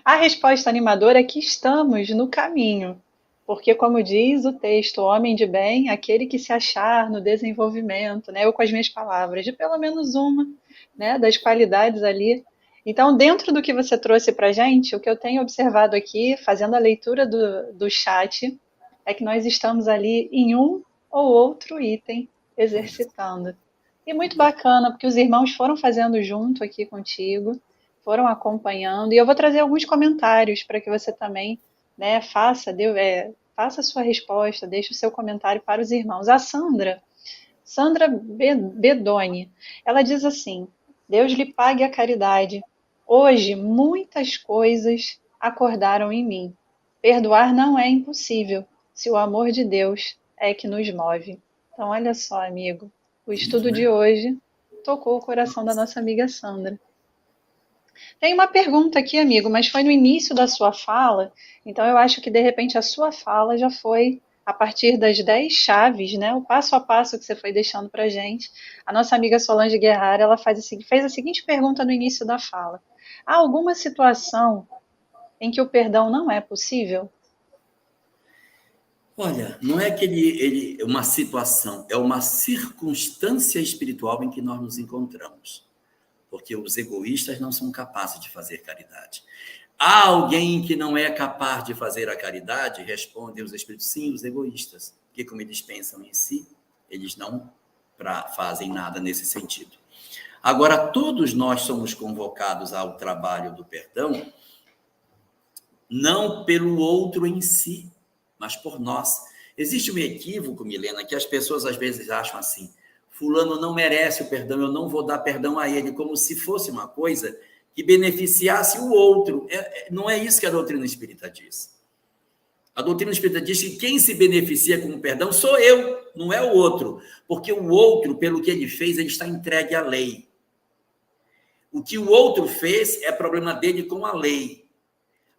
A resposta animadora é que estamos no caminho. Porque, como diz o texto, o homem de bem, aquele que se achar no desenvolvimento, né? Eu com as minhas palavras, de pelo menos uma, né? Das qualidades ali. Então, dentro do que você trouxe para gente, o que eu tenho observado aqui, fazendo a leitura do chat, é que nós estamos ali em um ou outro item exercitando. E muito bacana, porque os irmãos foram fazendo junto aqui contigo, foram acompanhando, e eu vou trazer alguns comentários para que você também, né, faça a sua resposta, deixe o seu comentário para os irmãos. A Sandra Bedoni, ela diz assim: Deus lhe pague a caridade. Hoje muitas coisas acordaram em mim. Perdoar não é impossível, se o amor de Deus é que nos move. Então, olha só, amigo, o Lindo, estudo de né? hoje tocou o coração da nossa amiga Sandra. Tem uma pergunta aqui, amigo, mas foi no início da sua fala, então eu acho que de repente a sua fala já foi a partir das 10 chaves, né? O passo a passo que você foi deixando para gente. A nossa amiga Solange Guerrara, ela fez a seguinte pergunta no início da fala: há alguma situação em que o perdão não é possível? Olha, não é que ele é uma situação, é uma circunstância espiritual em que nós nos encontramos. Porque os egoístas não são capazes de fazer caridade. Há alguém que não é capaz de fazer a caridade? Respondem os espíritos, sim, os egoístas. Porque como eles pensam em si, eles não fazem nada nesse sentido. Agora, todos nós somos convocados ao trabalho do perdão, não pelo outro em si, mas por nós. Existe um equívoco, Milena, que as pessoas às vezes acham assim: fulano não merece o perdão, eu não vou dar perdão a ele, como se fosse uma coisa que beneficiasse o outro. Não é isso que a doutrina espírita diz. A doutrina espírita diz que quem se beneficia com o perdão sou eu, não é o outro. Porque o outro, pelo que ele fez, ele está entregue à lei. O que o outro fez é problema dele com a lei.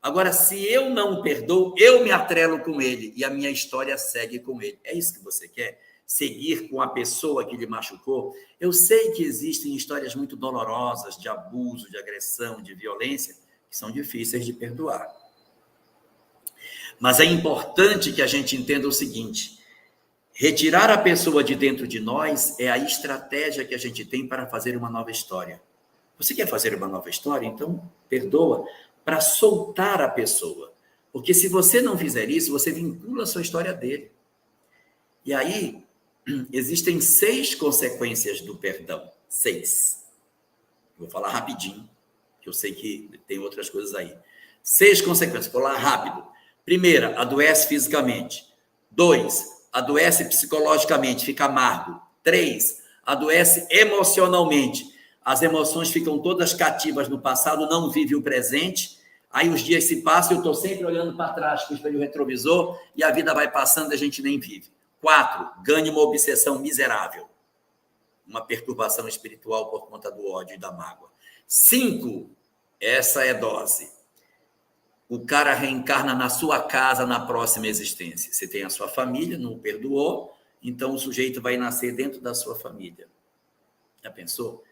Agora, se eu não perdoo, eu me atrelo com ele e a minha história segue com ele. É isso que você quer? Seguir com a pessoa que lhe machucou? Eu sei que existem histórias muito dolorosas de abuso, de agressão, de violência, que são difíceis de perdoar. Mas é importante que a gente entenda o seguinte: retirar a pessoa de dentro de nós é a estratégia que a gente tem para fazer uma nova história. Você quer fazer uma nova história? Então, perdoa para soltar a pessoa. Porque se você não fizer isso, você vincula a sua história dele. E aí, existem 6 consequências do perdão. 6. Vou falar rapidinho, que eu sei que tem outras coisas aí. 6 consequências, vou falar rápido. Primeira, adoece fisicamente. 2, adoece psicologicamente, fica amargo. 3, adoece emocionalmente. As emoções ficam todas cativas no passado, não vive o presente. Aí os dias se passam e eu estou sempre olhando para trás com o espelho retrovisor e a vida vai passando e a gente nem vive. 4, ganha uma obsessão miserável. Uma perturbação espiritual por conta do ódio e da mágoa. 5, essa é dose. O cara reencarna na sua casa na próxima existência. Você tem a sua família, não o perdoou, então o sujeito vai nascer dentro da sua família. Já pensou?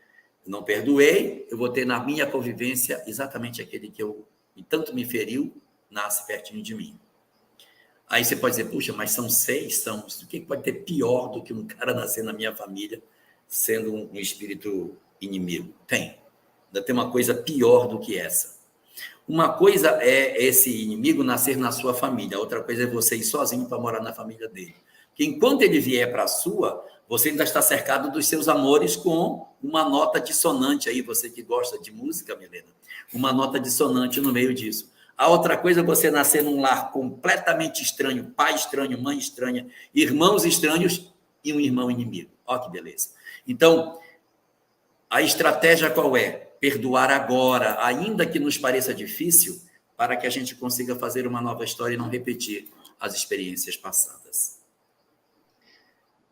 Não perdoei, eu vou ter na minha convivência exatamente aquele que tanto me feriu, nasce pertinho de mim. Aí você pode dizer, puxa, mas são 6, o que pode ter pior do que um cara nascer na minha família sendo um espírito inimigo? Tem. Ainda tem uma coisa pior do que essa. Uma coisa é esse inimigo nascer na sua família, outra coisa é você ir sozinho para morar na família dele. Porque enquanto ele vier para a sua, você ainda está cercado dos seus amores com uma nota dissonante aí, você que gosta de música, Milena, uma nota dissonante no meio disso. A outra coisa é você nascer num lar completamente estranho, pai estranho, mãe estranha, irmãos estranhos e um irmão inimigo. Olha que beleza. Então, a estratégia qual é? Perdoar agora, ainda que nos pareça difícil, para que a gente consiga fazer uma nova história e não repetir as experiências passadas.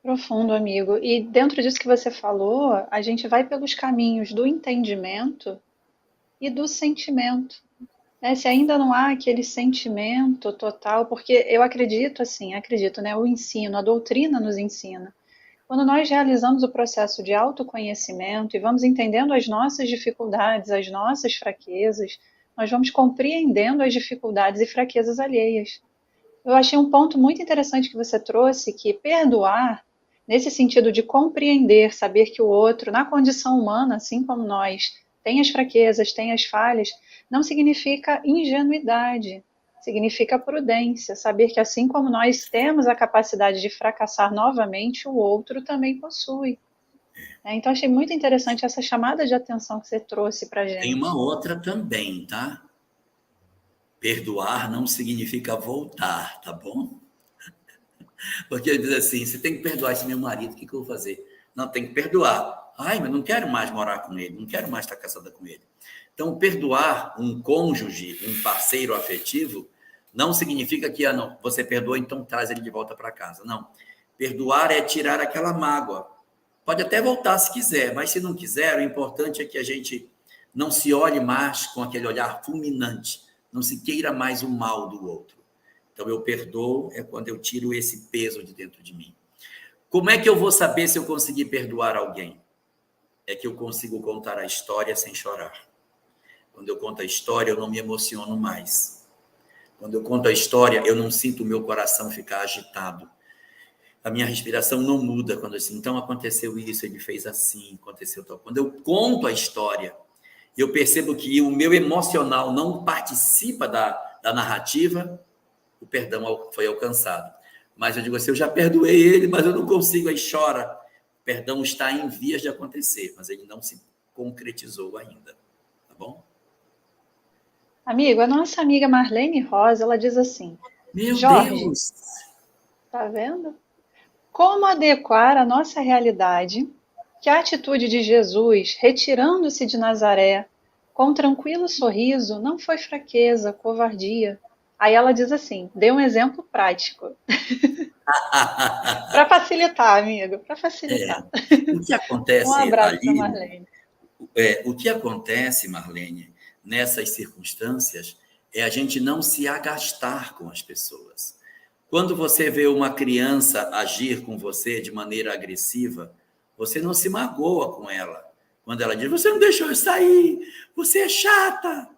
Profundo, amigo. E dentro disso que você falou, a gente vai pelos caminhos do entendimento e do sentimento. né? Se ainda não há aquele sentimento total, porque eu acredito assim, acredito, né? O ensino, a doutrina nos ensina. Quando nós realizamos o processo de autoconhecimento e vamos entendendo as nossas dificuldades, as nossas fraquezas, nós vamos compreendendo as dificuldades e fraquezas alheias. Eu achei um ponto muito interessante que você trouxe, que perdoar, nesse sentido de compreender, saber que o outro, na condição humana, assim como nós, tem as fraquezas, tem as falhas, não significa ingenuidade, significa prudência, saber que assim como nós temos a capacidade de fracassar novamente, o outro também possui. Então, achei muito interessante essa chamada de atenção que você trouxe para a Tem uma gente. outra também, tá? Perdoar não significa voltar, tá bom? Porque ele diz assim: você tem que perdoar esse meu marido, o que eu vou fazer? Não, tem que perdoar. Ai, mas não quero mais morar com ele, não quero mais estar casada com ele. Então, perdoar um cônjuge, um parceiro afetivo, não significa que não, você perdoa, então traz ele de volta para casa. Não. Perdoar é tirar aquela mágoa. Pode até voltar se quiser, mas se não quiser, o importante é que a gente não se olhe mais com aquele olhar fulminante, não se queira mais o mal do outro. Então, eu perdoo é quando eu tiro esse peso de dentro de mim. Como é que eu vou saber se eu consegui perdoar alguém? É que eu consigo contar a história sem chorar. Quando eu conto a história, eu não me emociono mais. Quando eu conto a história, eu não sinto o meu coração ficar agitado. A minha respiração não muda quando eu sinto, então aconteceu isso, ele fez assim, aconteceu tal. Quando eu conto a história, eu percebo que o meu emocional não participa da narrativa, o perdão foi alcançado. Mas eu digo assim, eu já perdoei ele, mas eu não consigo, aí chora. O perdão está em vias de acontecer, mas ele não se concretizou ainda, tá bom? Amigo, a nossa amiga Marlene Rosa, ela diz assim: Meu Jorge, Deus! tá vendo? Como adequar a nossa realidade que a atitude de Jesus, retirando-se de Nazaré, com um tranquilo sorriso, não foi fraqueza, covardia. Aí ela diz assim: dê um exemplo prático. Para facilitar, amigo, para É, facilitar. o que Um acontece abraço para ali, Marlene. o que acontece, Marlene, nessas circunstâncias, é a gente não se agastar com as pessoas. Quando você vê uma criança agir com você de maneira agressiva, você não se magoa com ela. Quando ela diz, você não deixou eu sair, você é chata.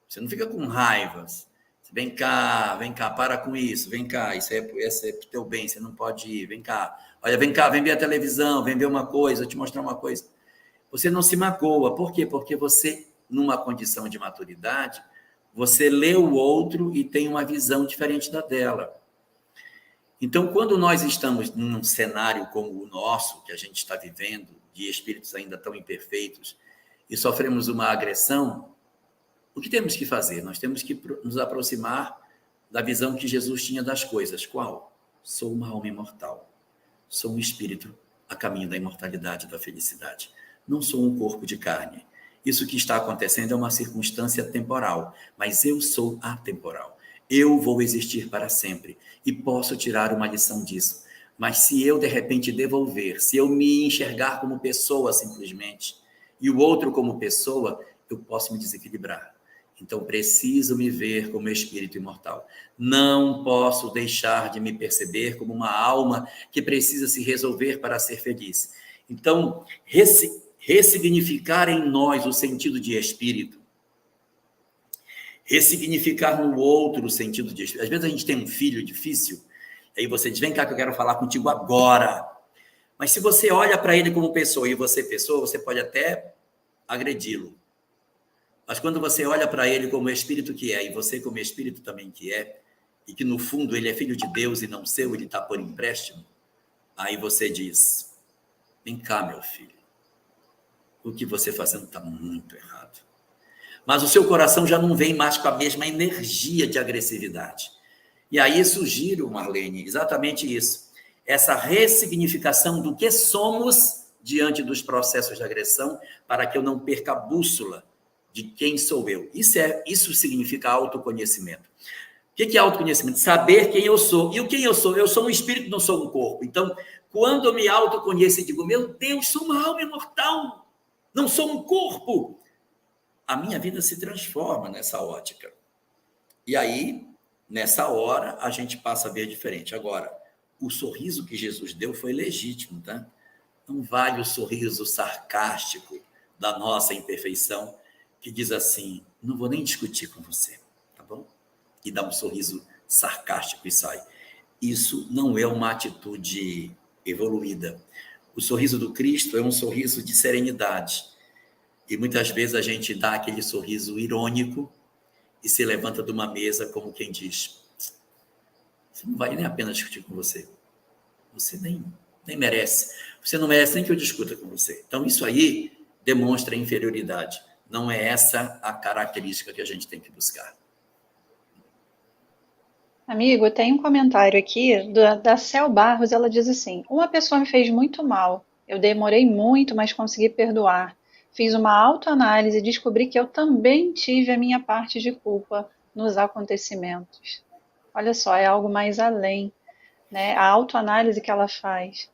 Você não fica com raivas. Vem cá, para com isso, vem cá, isso é para o teu bem, você não pode ir, vem cá. Olha, vem cá, vem ver a televisão, vem ver uma coisa, eu te mostrar uma coisa. Você não se magoa. Por quê? Porque você, numa condição de maturidade, você lê o outro e tem uma visão diferente da dela. Então, quando nós estamos num cenário como o nosso, que a gente está vivendo, de espíritos ainda tão imperfeitos, e sofremos uma agressão, o que temos que fazer? Nós temos que nos aproximar da visão que Jesus tinha das coisas. Qual? Sou uma alma imortal. Sou um espírito a caminho da imortalidade e da felicidade. Não sou um corpo de carne. Isso que está acontecendo é uma circunstância temporal, mas eu sou atemporal. Eu vou existir para sempre e posso tirar uma lição disso. Mas se eu, de repente, devolver, se eu me enxergar como pessoa simplesmente, e o outro como pessoa, eu posso me desequilibrar. Então, preciso me ver como espírito imortal. Não posso deixar de me perceber como uma alma que precisa se resolver para ser feliz. Então, ressignificar em nós o sentido de espírito, ressignificar no outro o sentido de espírito. Às vezes a gente tem um filho difícil, aí você diz, vem cá que eu quero falar contigo agora. Mas se você olha para ele como pessoa e você pessoa, você pode até agredi-lo. Mas quando você olha para ele como espírito que é, e você como espírito também que é, e que no fundo ele é filho de Deus e não seu, ele está por empréstimo, aí você diz, vem cá, meu filho, o que você fazendo está muito errado. Mas o seu coração já não vem mais com a mesma energia de agressividade. E aí sugiro, Marlene, exatamente isso, essa ressignificação do que somos diante dos processos de agressão, para que eu não perca a bússola de quem sou eu. Isso significa autoconhecimento. O que é autoconhecimento? Saber quem eu sou. E o quem eu sou? Eu sou um espírito, não sou um corpo. Então, quando eu me autoconheço e digo, meu Deus, sou uma alma imortal, não sou um corpo, a minha vida se transforma nessa ótica. E aí, nessa hora, a gente passa a ver diferente. Agora, o sorriso que Jesus deu foi legítimo, tá? Não vale o sorriso sarcástico da nossa imperfeição, que diz assim, não vou nem discutir com você, tá bom? E dá um sorriso sarcástico e sai. Isso não é uma atitude evoluída. O sorriso do Cristo é um sorriso de serenidade. E muitas vezes a gente dá aquele sorriso irônico e se levanta de uma mesa como quem diz, você não vale nem a pena discutir com você. Você nem merece. Você não merece nem que eu discuta com você. Então, isso aí demonstra inferioridade. Não é essa a característica que a gente tem que buscar. Amigo, tem um comentário aqui da Cel Barros, ela diz assim: uma pessoa me fez muito mal. Eu demorei muito, mas consegui perdoar. Fiz uma autoanálise e descobri que eu também tive a minha parte de culpa nos acontecimentos. Olha só, é algo mais além, né? A autoanálise que ela faz.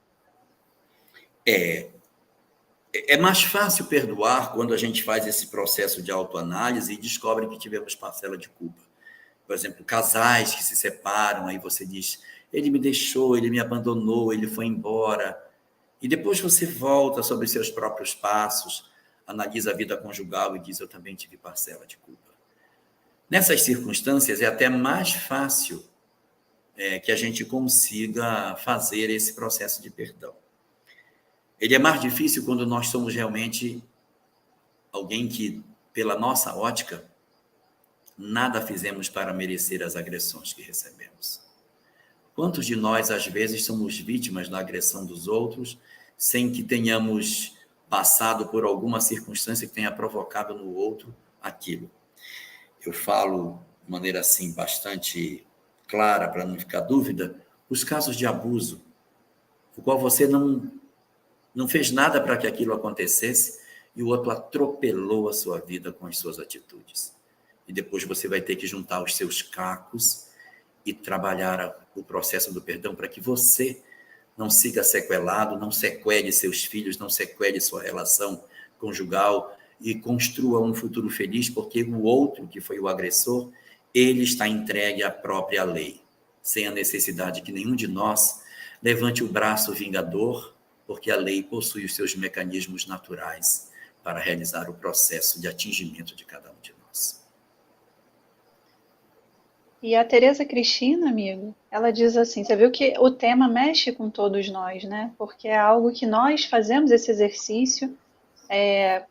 É mais fácil perdoar quando a gente faz esse processo de autoanálise e descobre que tivemos parcela de culpa. Por exemplo, casais que se separam, aí você diz, ele me deixou, ele me abandonou, ele foi embora. E depois você volta sobre seus próprios passos, analisa a vida conjugal e diz, eu também tive parcela de culpa. Nessas circunstâncias, é até mais fácil que a gente consiga fazer esse processo de perdão. Ele é mais difícil quando nós somos realmente alguém que, pela nossa ótica, nada fizemos para merecer as agressões que recebemos. Quantos de nós, às vezes, somos vítimas da agressão dos outros, sem que tenhamos passado por alguma circunstância que tenha provocado no outro aquilo? Eu falo de maneira assim bastante clara, para não ficar dúvida, os casos de abuso, o qual você não fez nada para que aquilo acontecesse e o outro atropelou a sua vida com as suas atitudes. E depois você vai ter que juntar os seus cacos e trabalhar o processo do perdão para que você não siga sequelado, não sequele seus filhos, não sequele sua relação conjugal e construa um futuro feliz, porque o outro, que foi o agressor, ele está entregue à própria lei, sem a necessidade que nenhum de nós levante o braço vingador, porque a lei possui os seus mecanismos naturais para realizar o processo de atingimento de cada um de nós. E a Tereza Cristina, amigo, ela diz assim: você viu que o tema mexe com todos nós, né? Porque é algo que nós fazemos esse exercício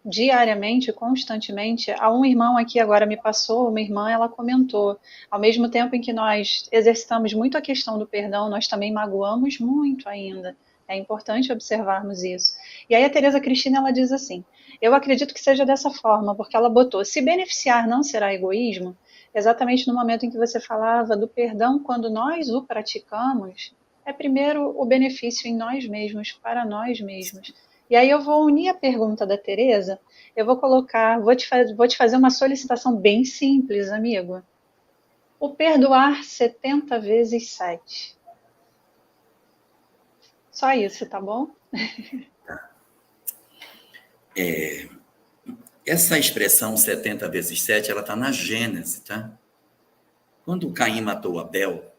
diariamente, constantemente. Há um irmão aqui agora me passou, uma irmã, ela comentou, ao mesmo tempo em que nós exercitamos muito a questão do perdão, nós também magoamos muito ainda. É importante observarmos isso. E aí a Tereza Cristina, ela diz assim: eu acredito que seja dessa forma, porque ela botou, se beneficiar não será egoísmo, exatamente no momento em que você falava do perdão, quando nós o praticamos, é primeiro o benefício em nós mesmos, para nós mesmos. E aí eu vou unir a pergunta da Tereza, eu vou colocar, vou te fazer uma solicitação bem simples, amigo. O perdoar 70 vezes 7. Só isso, tá bom? Essa expressão 70 vezes 7, ela está na Gênesis, tá? Quando Caim matou Abel,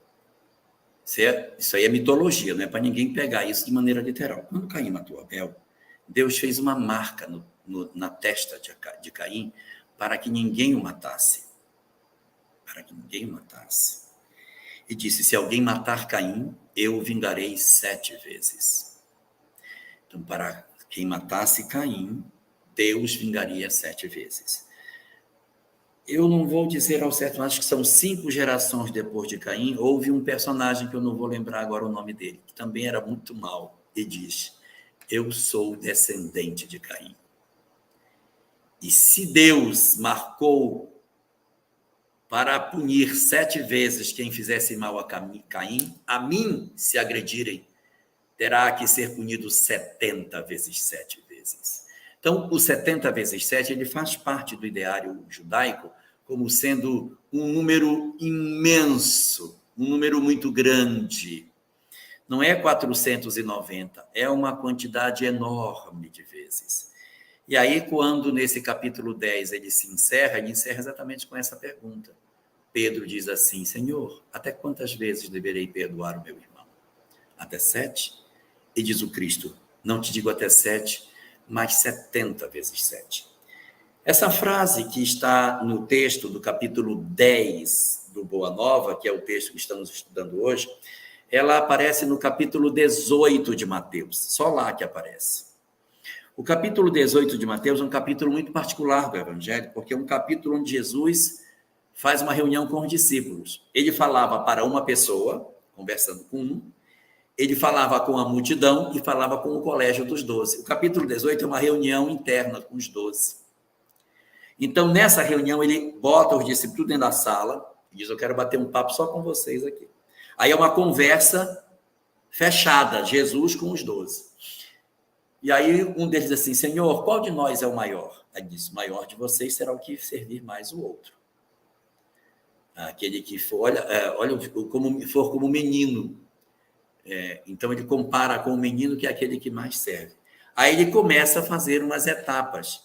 isso aí é mitologia, não é para ninguém pegar isso de maneira literal. Quando Caim matou Abel, Deus fez uma marca na testa de Caim para que ninguém o matasse. Para que ninguém o matasse. E disse, se alguém matar Caim, eu o vingarei 7 vezes. Então, para quem matasse Caim, Deus vingaria 7 vezes. Eu não vou dizer ao certo, acho que são 5 gerações depois de Caim, houve um personagem que eu não vou lembrar agora o nome dele, que também era muito mau, e diz, eu sou descendente de Caim. E se Deus marcou para punir 7 vezes quem fizesse mal a Caim, a mim, se agredirem, terá que ser punido 70 vezes 7 vezes. Então, o 70 vezes 7, ele faz parte do ideário judaico como sendo um número imenso, um número muito grande. Não é 490, é uma quantidade enorme de vezes. E aí, quando nesse capítulo 10 ele encerra exatamente com essa pergunta. Pedro diz assim: Senhor, até quantas vezes deverei perdoar o meu irmão? Até 7? E diz o Cristo: não te digo até 7, mas 70 vezes 7. Essa frase que está no texto do capítulo 10 do Boa Nova, que é o texto que estamos estudando hoje, ela aparece no capítulo 18 de Mateus, só lá que aparece. O capítulo 18 de Mateus é um capítulo muito particular do Evangelho, porque é um capítulo onde Jesus faz uma reunião com os discípulos. Ele falava para uma pessoa, conversando com um, ele falava com a multidão e falava com o colégio dos 12. O capítulo 18 é uma reunião interna com os 12. Então, nessa reunião, ele bota os discípulos dentro da sala e diz: eu quero bater um papo só com vocês aqui. Aí é uma conversa fechada, Jesus com os 12. E aí um deles diz assim: Senhor, qual de nós é o maior? Aí diz: o maior de vocês será o que servir mais o outro. Aquele que for, olha como for como menino. Então ele compara com o menino, que é aquele que mais serve. Aí ele começa a fazer umas etapas.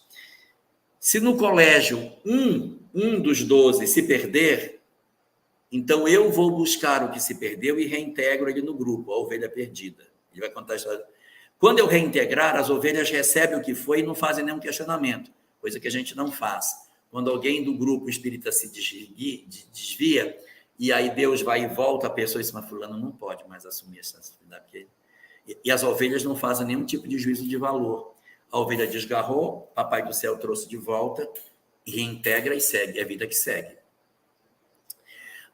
Se no colégio um dos 12 se perder, então eu vou buscar o que se perdeu e reintegro ele no grupo, a ovelha perdida. Ele vai contar a história. Quando eu reintegrar, as ovelhas recebem o que foi e não fazem nenhum questionamento, coisa que a gente não faz. Quando alguém do grupo espírita se desvia, e aí Deus vai e volta, a pessoa diz: mas fulano não pode mais assumir essa responsabilidade. E as ovelhas não fazem nenhum tipo de juízo de valor. A ovelha desgarrou, papai do céu trouxe de volta, reintegra e segue, é a vida que segue.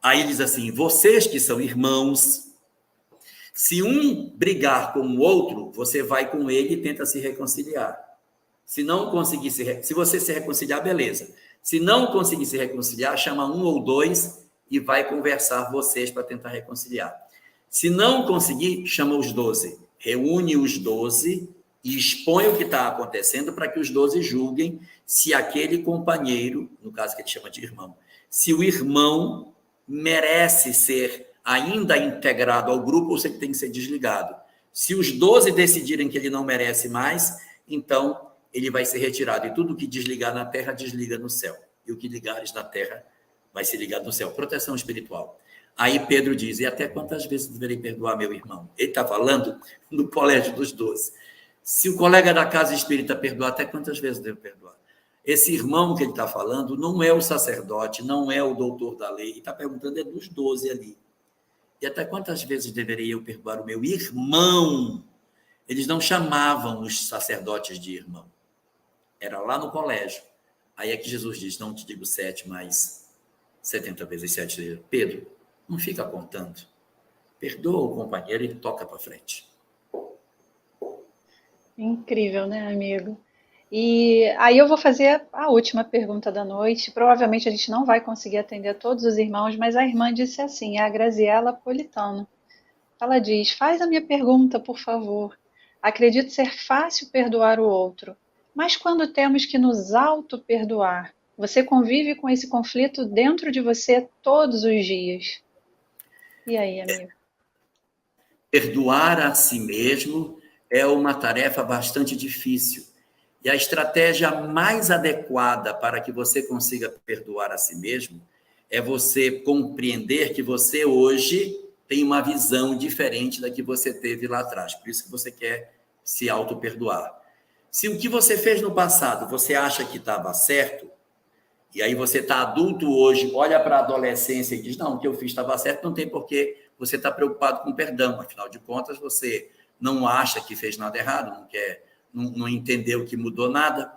Aí ele diz assim: vocês que são irmãos, se um brigar com o outro, você vai com ele e tenta se reconciliar. Se não conseguir se você se reconciliar, beleza. Se não conseguir se reconciliar, chama um ou dois e vai conversar vocês para tentar reconciliar. Se não conseguir, chama os 12. Reúne os 12 e expõe o que está acontecendo para que os 12 julguem se aquele companheiro, no caso que ele chama de irmão, se o irmão merece ser ainda integrado ao grupo ou se ele tem que ser desligado. Se os 12 decidirem que ele não merece mais, então ele vai ser retirado. E tudo que desligar na terra, desliga no céu. E o que ligares na terra, vai ser ligado no céu. Proteção espiritual. Aí Pedro diz: e até quantas vezes deverei perdoar meu irmão? Ele está falando no colégio dos 12. Se o colega da casa espírita perdoar, até quantas vezes devo perdoar? Esse irmão que ele está falando não é o sacerdote, não é o doutor da lei. Ele está perguntando, é dos 12 ali. E até quantas vezes deveria eu perdoar o meu irmão? Eles não chamavam os sacerdotes de irmão. Era lá no colégio. Aí é que Jesus diz: não te digo 7, mas 70 vezes 7. Pedro, não fica contando. Perdoa o companheiro e toca para frente. Incrível, né, amigo? E aí eu vou fazer a última pergunta da noite. Provavelmente a gente não vai conseguir atender a todos os irmãos, mas a irmã disse assim, é a Graziela Politano. Ela diz: faz a minha pergunta, por favor. Acredito ser fácil perdoar o outro, mas quando temos que nos auto-perdoar, você convive com esse conflito dentro de você todos os dias. E aí, amigo? Perdoar a si mesmo é uma tarefa bastante difícil. E a estratégia mais adequada para que você consiga perdoar a si mesmo é você compreender que você hoje tem uma visão diferente da que você teve lá atrás. Por isso que você quer se auto-perdoar. Se o que você fez no passado você acha que estava certo, e aí você está adulto hoje, olha para a adolescência e diz: não, o que eu fiz estava certo, não tem porquê você estar preocupado com perdão. Afinal de contas, você não acha que fez nada errado, não entendeu que mudou nada.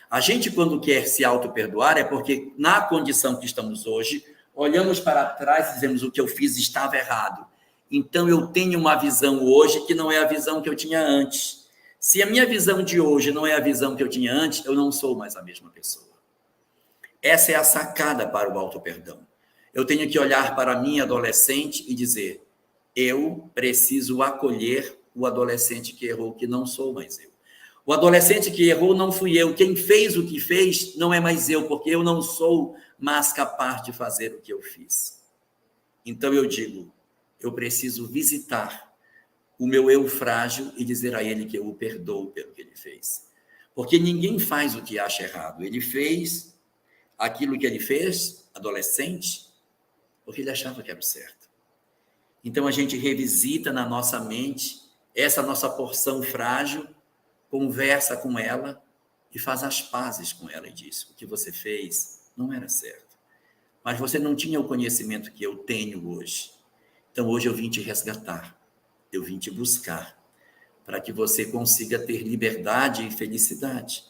A gente, quando quer se auto-perdoar, é porque, na condição que estamos hoje, olhamos para trás e dizemos: o que eu fiz estava errado. Então, eu tenho uma visão hoje que não é a visão que eu tinha antes. Se a minha visão de hoje não é a visão que eu tinha antes, eu não sou mais a mesma pessoa. Essa é a sacada para o auto-perdão. Eu tenho que olhar para a minha adolescente e dizer: eu preciso acolher o adolescente que errou, que não sou mais eu. O adolescente que errou não fui eu. Quem fez o que fez não é mais eu, porque eu não sou mais capaz de fazer o que eu fiz. Então eu digo: eu preciso visitar o meu eu frágil e dizer a ele que eu o perdoo pelo que ele fez. Porque ninguém faz o que acha errado. Ele fez aquilo que ele fez, adolescente, porque ele achava que era o certo. Então a gente revisita na nossa mente essa nossa porção frágil, conversa com ela e faz as pazes com ela e diz: o que você fez não era certo, mas você não tinha o conhecimento que eu tenho hoje. Então hoje eu vim te resgatar, eu vim te buscar, para que você consiga ter liberdade e felicidade.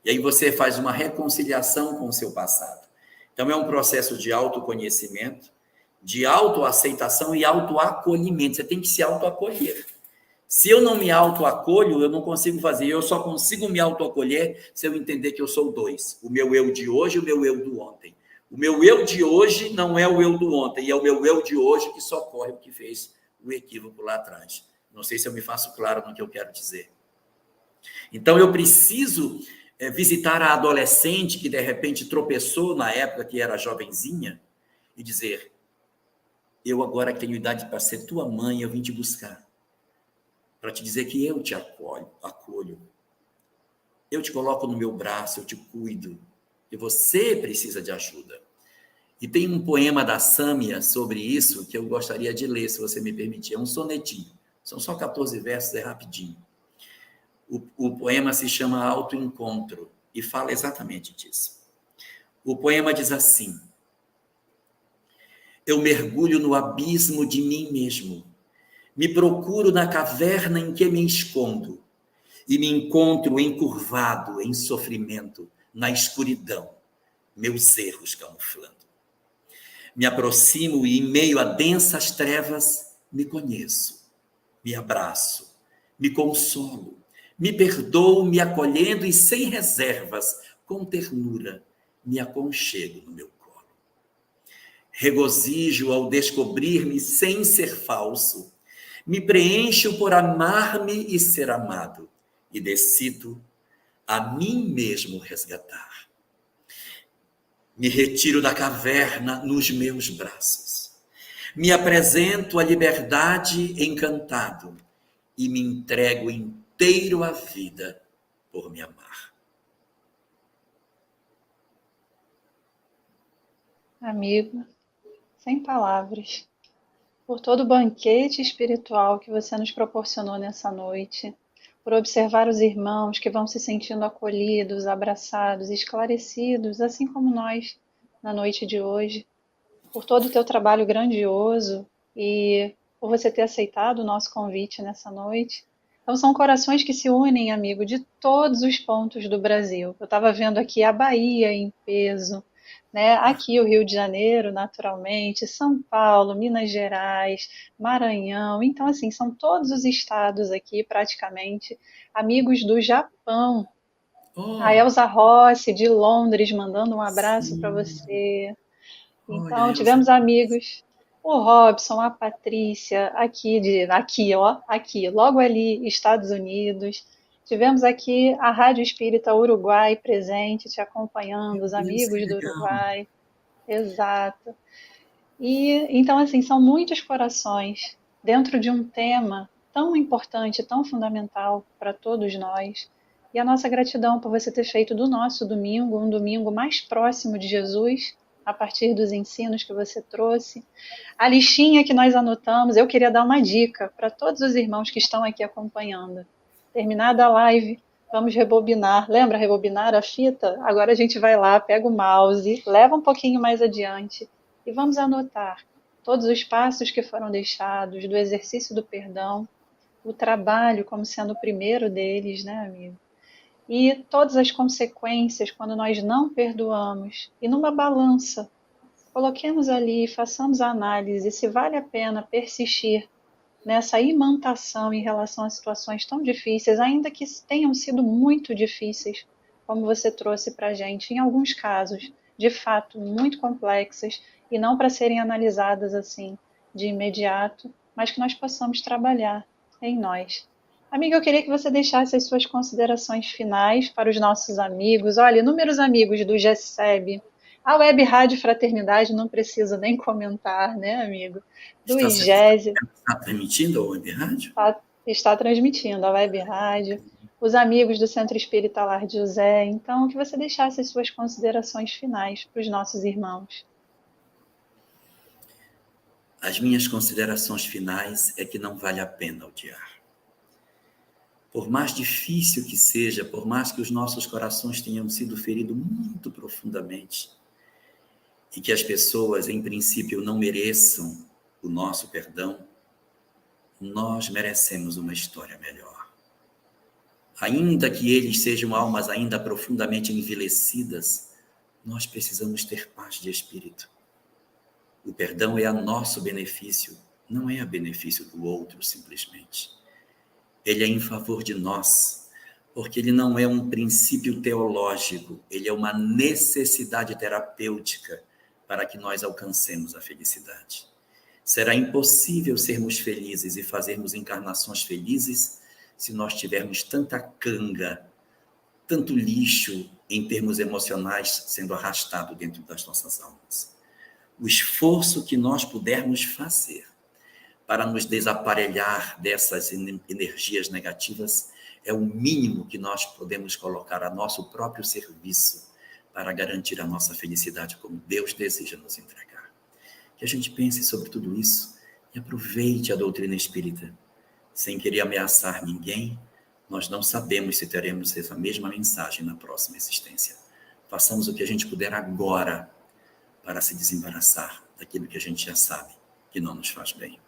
E aí você faz uma reconciliação com o seu passado. Então é um processo de autoconhecimento, de autoaceitação e autoacolhimento. Você tem que se autoacolher. Se eu não me autoacolho, eu não consigo fazer. Eu só consigo me autoacolher se eu entender que eu sou dois. O meu eu de hoje e o meu eu do ontem. O meu eu de hoje não é o eu do ontem, e é o meu eu de hoje que socorre o que fez o equívoco lá atrás. Não sei se eu me faço claro no que eu quero dizer. Então, eu preciso visitar a adolescente que, de repente, tropeçou na época que era jovenzinha e dizer: eu agora que tenho idade para ser tua mãe, eu vim te buscar, para te dizer que eu te acolho. Eu te coloco no meu braço, eu te cuido, e você precisa de ajuda. E tem um poema da Sâmia sobre isso que eu gostaria de ler, se você me permitir. É um sonetinho. São só 14 versos, é rapidinho. O poema se chama Autoencontro e fala exatamente disso. O poema diz assim: eu mergulho no abismo de mim mesmo, me procuro na caverna em que me escondo e me encontro encurvado em sofrimento, na escuridão, meus erros camuflando. Me aproximo e, em meio a densas trevas, me conheço, me abraço, me consolo, me perdoo, me acolhendo e, sem reservas, com ternura, me aconchego no meu colo. Regozijo ao descobrir-me sem ser falso, me preencho por amar-me e ser amado, e decido a mim mesmo resgatar. Me retiro da caverna nos meus braços. Me apresento à liberdade encantado e me entrego inteiro à vida por me amar. Amigo, sem palavras, por todo o banquete espiritual que você nos proporcionou nessa noite, por observar os irmãos que vão se sentindo acolhidos, abraçados, esclarecidos, assim como nós, na noite de hoje, por todo o teu trabalho grandioso e por você ter aceitado o nosso convite nessa noite. Então, são corações que se unem, amigo, de todos os pontos do Brasil. Eu estava vendo aqui a Bahia em peso, né? Aqui o Rio de Janeiro, naturalmente, São Paulo, Minas Gerais, Maranhão. Então, assim, são todos os estados aqui, praticamente, amigos do Japão. A Oh, Elza Rossi, de Londres, mandando um abraço para sim. você. Olha, Então, Elza. tivemos amigos, o Robson, a Patrícia, aqui, logo ali, Estados Unidos. Tivemos aqui a Rádio Espírita Uruguai presente, te acompanhando, Meu os Deus, que amigos do legal. Uruguai. Exato. E então, assim, são muitos corações dentro de um tema tão importante, tão fundamental para todos nós. E a nossa gratidão por você ter feito do nosso domingo um domingo mais próximo de Jesus, a partir dos ensinos que você trouxe. A listinha que nós anotamos, eu queria dar uma dica para todos os irmãos que estão aqui acompanhando. Terminada a live, vamos rebobinar. Lembra rebobinar a fita? Agora a gente vai lá, pega o mouse, leva um pouquinho mais adiante e vamos anotar todos os passos que foram deixados, do exercício do perdão, o trabalho como sendo o primeiro deles, né, amigo? E todas as consequências quando nós não perdoamos. E numa balança, coloquemos ali, façamos a análise se vale a pena persistir nessa imantação em relação a situações tão difíceis, ainda que tenham sido muito difíceis, como você trouxe para a gente, em alguns casos, de fato, muito complexas, e não para serem analisadas assim, de imediato, mas que nós possamos trabalhar em nós. Amiga, eu queria que você deixasse as suas considerações finais para os nossos amigos. Olha, inúmeros amigos do GESEB, a Web Rádio Fraternidade, não preciso nem comentar, né, amigo? Do IGESE, Está transmitindo a web rádio? está transmitindo a Web Rádio, os amigos do Centro Espírita Lar de José. Então, que você deixasse as suas considerações finais para os nossos irmãos. As minhas considerações finais é que não vale a pena odiar. Por mais difícil que seja, por mais que os nossos corações tenham sido feridos muito profundamente, e que as pessoas, em princípio, não mereçam o nosso perdão, nós merecemos uma história melhor. Ainda que eles sejam almas ainda profundamente envelhecidas, nós precisamos ter paz de espírito. O perdão é a nosso benefício, não é a benefício do outro, simplesmente. Ele é em favor de nós, porque ele não é um princípio teológico, ele é uma necessidade terapêutica para que nós alcancemos a felicidade. Será impossível sermos felizes e fazermos encarnações felizes se nós tivermos tanta canga, tanto lixo em termos emocionais sendo arrastado dentro das nossas almas. O esforço que nós pudermos fazer para nos desaparelhar dessas energias negativas é o mínimo que nós podemos colocar a nosso próprio serviço para garantir a nossa felicidade como Deus deseja nos entregar. Que a gente pense sobre tudo isso e aproveite a doutrina espírita. Sem querer ameaçar ninguém, nós não sabemos se teremos essa mesma mensagem na próxima existência. Façamos o que a gente puder agora para se desembaraçar daquilo que a gente já sabe que não nos faz bem.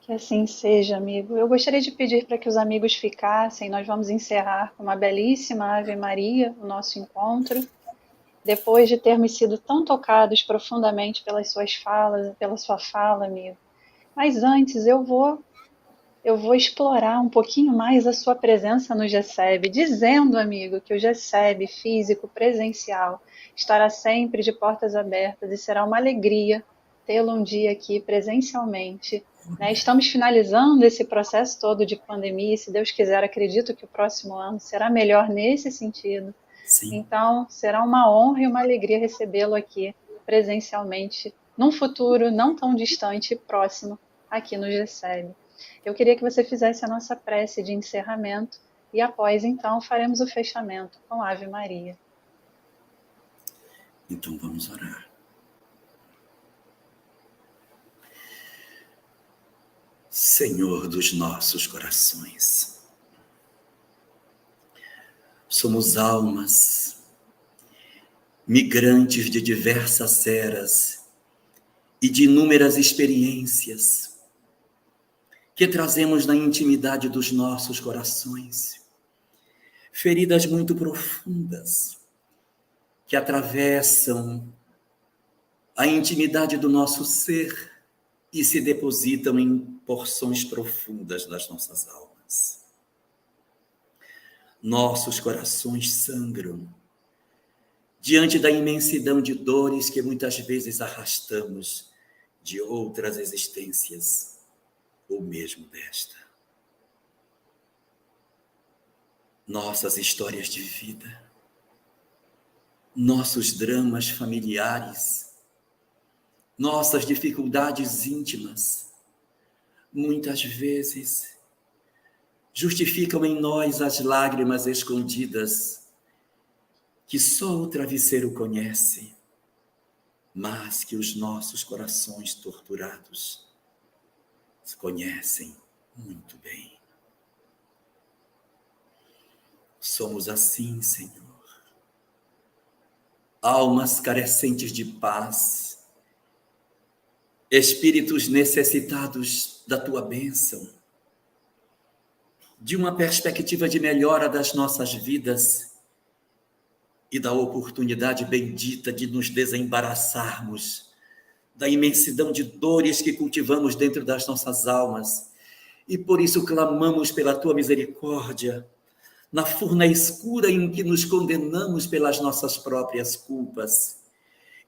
Que assim seja, amigo. Eu gostaria de pedir para que os amigos ficassem. Nós vamos encerrar com uma belíssima Ave Maria o nosso encontro. Depois de termos sido tão tocados profundamente pelas suas falas, pela sua fala, amigo. Mas antes eu vou explorar um pouquinho mais a sua presença no GESEB, dizendo, amigo, que o GESEB físico presencial estará sempre de portas abertas e será uma alegria tê-lo um dia aqui presencialmente. Né? Estamos finalizando esse processo todo de pandemia e, se Deus quiser, acredito que o próximo ano será melhor nesse sentido. Sim. Então, será uma honra e uma alegria recebê-lo aqui presencialmente, num futuro não tão distante e próximo, aqui no GESEB. Eu queria que você fizesse a nossa prece de encerramento e após, então, faremos o fechamento com Ave Maria. Então vamos orar. Senhor dos nossos corações, somos almas migrantes de diversas eras e de inúmeras experiências que trazemos na intimidade dos nossos corações, feridas muito profundas que atravessam a intimidade do nosso ser e se depositam em porções profundas das nossas almas. Nossos corações sangram diante da imensidão de dores que muitas vezes arrastamos de outras existências, ou mesmo desta. Nossas histórias de vida, nossos dramas familiares, nossas dificuldades íntimas, muitas vezes justificam em nós as lágrimas escondidas que só o travesseiro conhece, mas que os nossos corações torturados conhecem muito bem. Somos assim, Senhor, almas carecentes de paz, espíritos necessitados da Tua bênção, de uma perspectiva de melhora das nossas vidas e da oportunidade bendita de nos desembaraçarmos da imensidão de dores que cultivamos dentro das nossas almas. E por isso clamamos pela Tua misericórdia, na furna escura em que nos condenamos pelas nossas próprias culpas,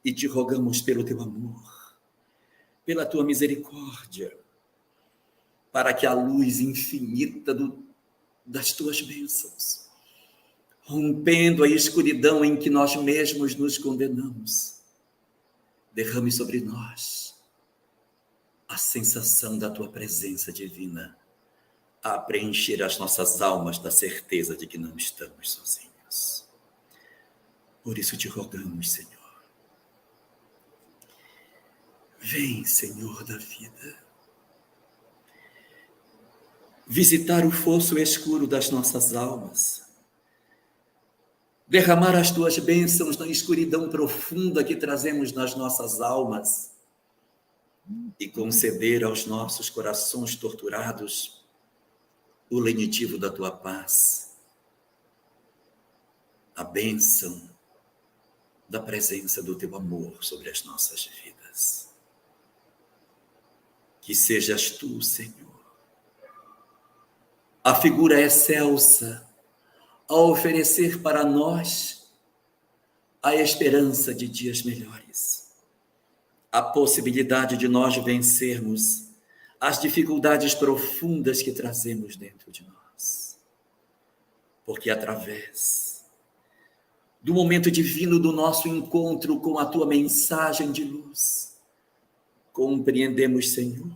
e te rogamos pelo Teu amor, pela Tua misericórdia, para que a luz infinita das Tuas bênçãos, rompendo a escuridão em que nós mesmos nos condenamos, derrame sobre nós a sensação da Tua presença divina, a preencher as nossas almas da certeza de que não estamos sozinhos. Por isso te rogamos, Senhor, Vem, Senhor da vida, visitar o fosso escuro das nossas almas, derramar as tuas bênçãos na escuridão profunda que trazemos nas nossas almas e conceder aos nossos corações torturados o lenitivo da tua paz, a bênção da presença do teu amor sobre as nossas vidas. Que sejas tu, Senhor, a figura excelsa a oferecer para nós a esperança de dias melhores, a possibilidade de nós vencermos as dificuldades profundas que trazemos dentro de nós. Porque através do momento divino do nosso encontro com a tua mensagem de luz, compreendemos, Senhor,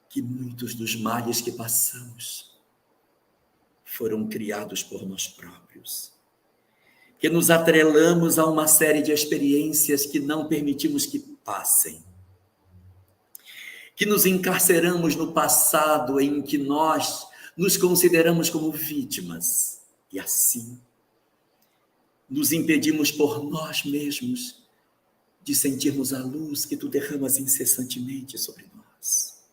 que muitos dos males que passamos foram criados por nós próprios, que nos atrelamos a uma série de experiências que não permitimos que passem, que nos encarceramos no passado em que nós nos consideramos como vítimas e assim nos impedimos por nós mesmos de sentirmos a luz que tu derramas incessantemente sobre nós.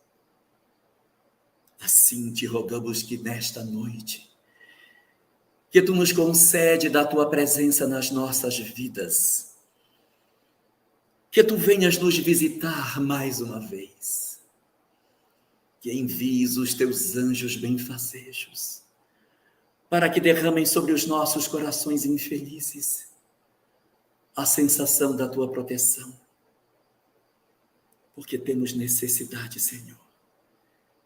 Assim te rogamos que nesta noite, que tu nos concede da tua presença nas nossas vidas, que tu venhas nos visitar mais uma vez, que envies os teus anjos benfazejos, para que derramem sobre os nossos corações infelizes a sensação da tua proteção, porque temos necessidade, Senhor,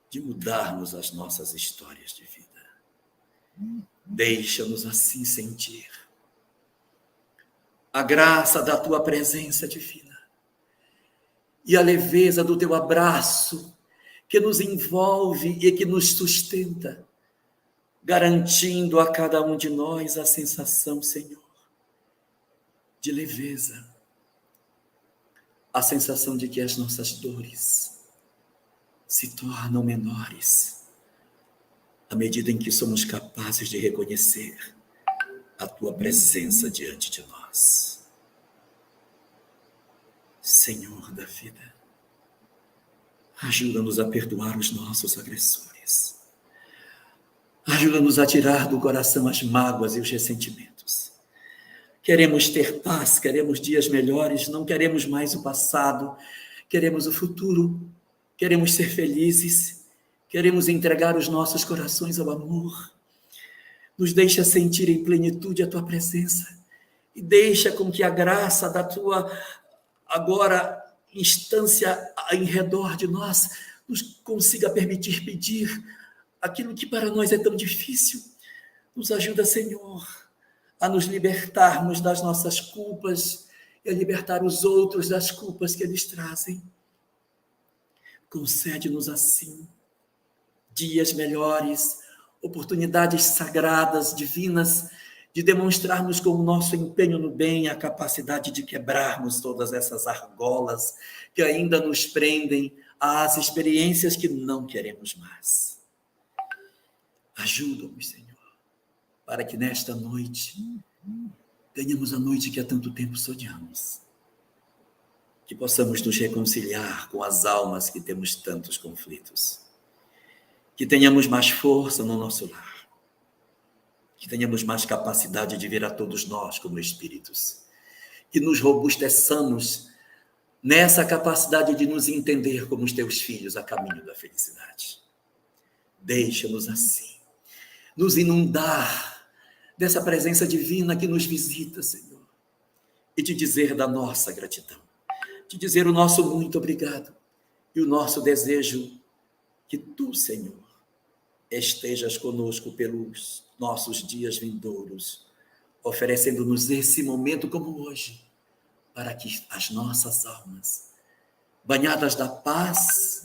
de mudarmos as nossas histórias de vida. Deixa-nos assim sentir a graça da tua presença divina e a leveza do teu abraço que nos envolve e que nos sustenta, garantindo a cada um de nós a sensação, Senhor, de leveza, a sensação de que as nossas dores se tornam menores à medida em que somos capazes de reconhecer a tua presença diante de nós. Senhor da vida, ajuda-nos a perdoar os nossos agressores. Ajuda-nos a tirar do coração as mágoas e os ressentimentos. Queremos ter paz, queremos dias melhores, não queremos mais o passado, queremos o futuro, queremos ser felizes, queremos entregar os nossos corações ao amor. Nos deixa sentir em plenitude a tua presença e deixa com que a graça da tua agora instância em redor de nós nos consiga permitir pedir aquilo que para nós é tão difícil. Nos ajuda, Senhor, a nos libertarmos das nossas culpas e a libertar os outros das culpas que eles trazem. Concede-nos assim dias melhores, oportunidades sagradas, divinas, de demonstrarmos com o nosso empenho no bem a capacidade de quebrarmos todas essas argolas que ainda nos prendem às experiências que não queremos mais. Ajuda-nos, Senhor, para que nesta noite tenhamos a noite que há tanto tempo sonhamos, que possamos nos reconciliar com as almas que temos tantos conflitos, que tenhamos mais força no nosso lar, que tenhamos mais capacidade de ver a todos nós como espíritos, que nos robusteçamos nessa capacidade de nos entender como os teus filhos a caminho da felicidade. Deixa-nos assim nos inundar dessa presença divina que nos visita, Senhor, e te dizer da nossa gratidão, te dizer o nosso muito obrigado e o nosso desejo que tu, Senhor, estejas conosco pelos nossos dias vindouros, oferecendo-nos esse momento como hoje, para que as nossas almas, banhadas da paz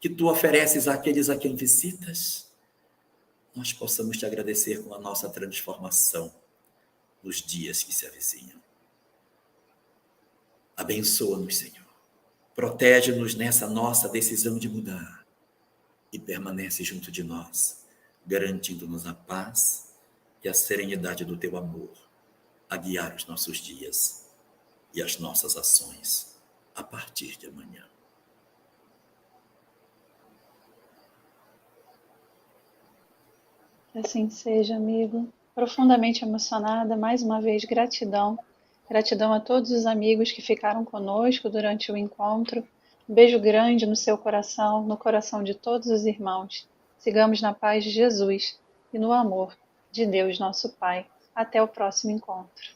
que tu ofereces àqueles a quem visitas, nós possamos te agradecer com a nossa transformação nos dias que se avizinham. Abençoa-nos, Senhor. Protege-nos nessa nossa decisão de mudar e permanece junto de nós, garantindo-nos a paz e a serenidade do teu amor, a guiar os nossos dias e as nossas ações a partir de amanhã. Que assim seja, amigo. Profundamente emocionada, mais uma vez, gratidão. Gratidão a todos os amigos que ficaram conosco durante o encontro. Um beijo grande no seu coração, no coração de todos os irmãos. Sigamos na paz de Jesus e no amor de Deus, nosso Pai. Até o próximo encontro.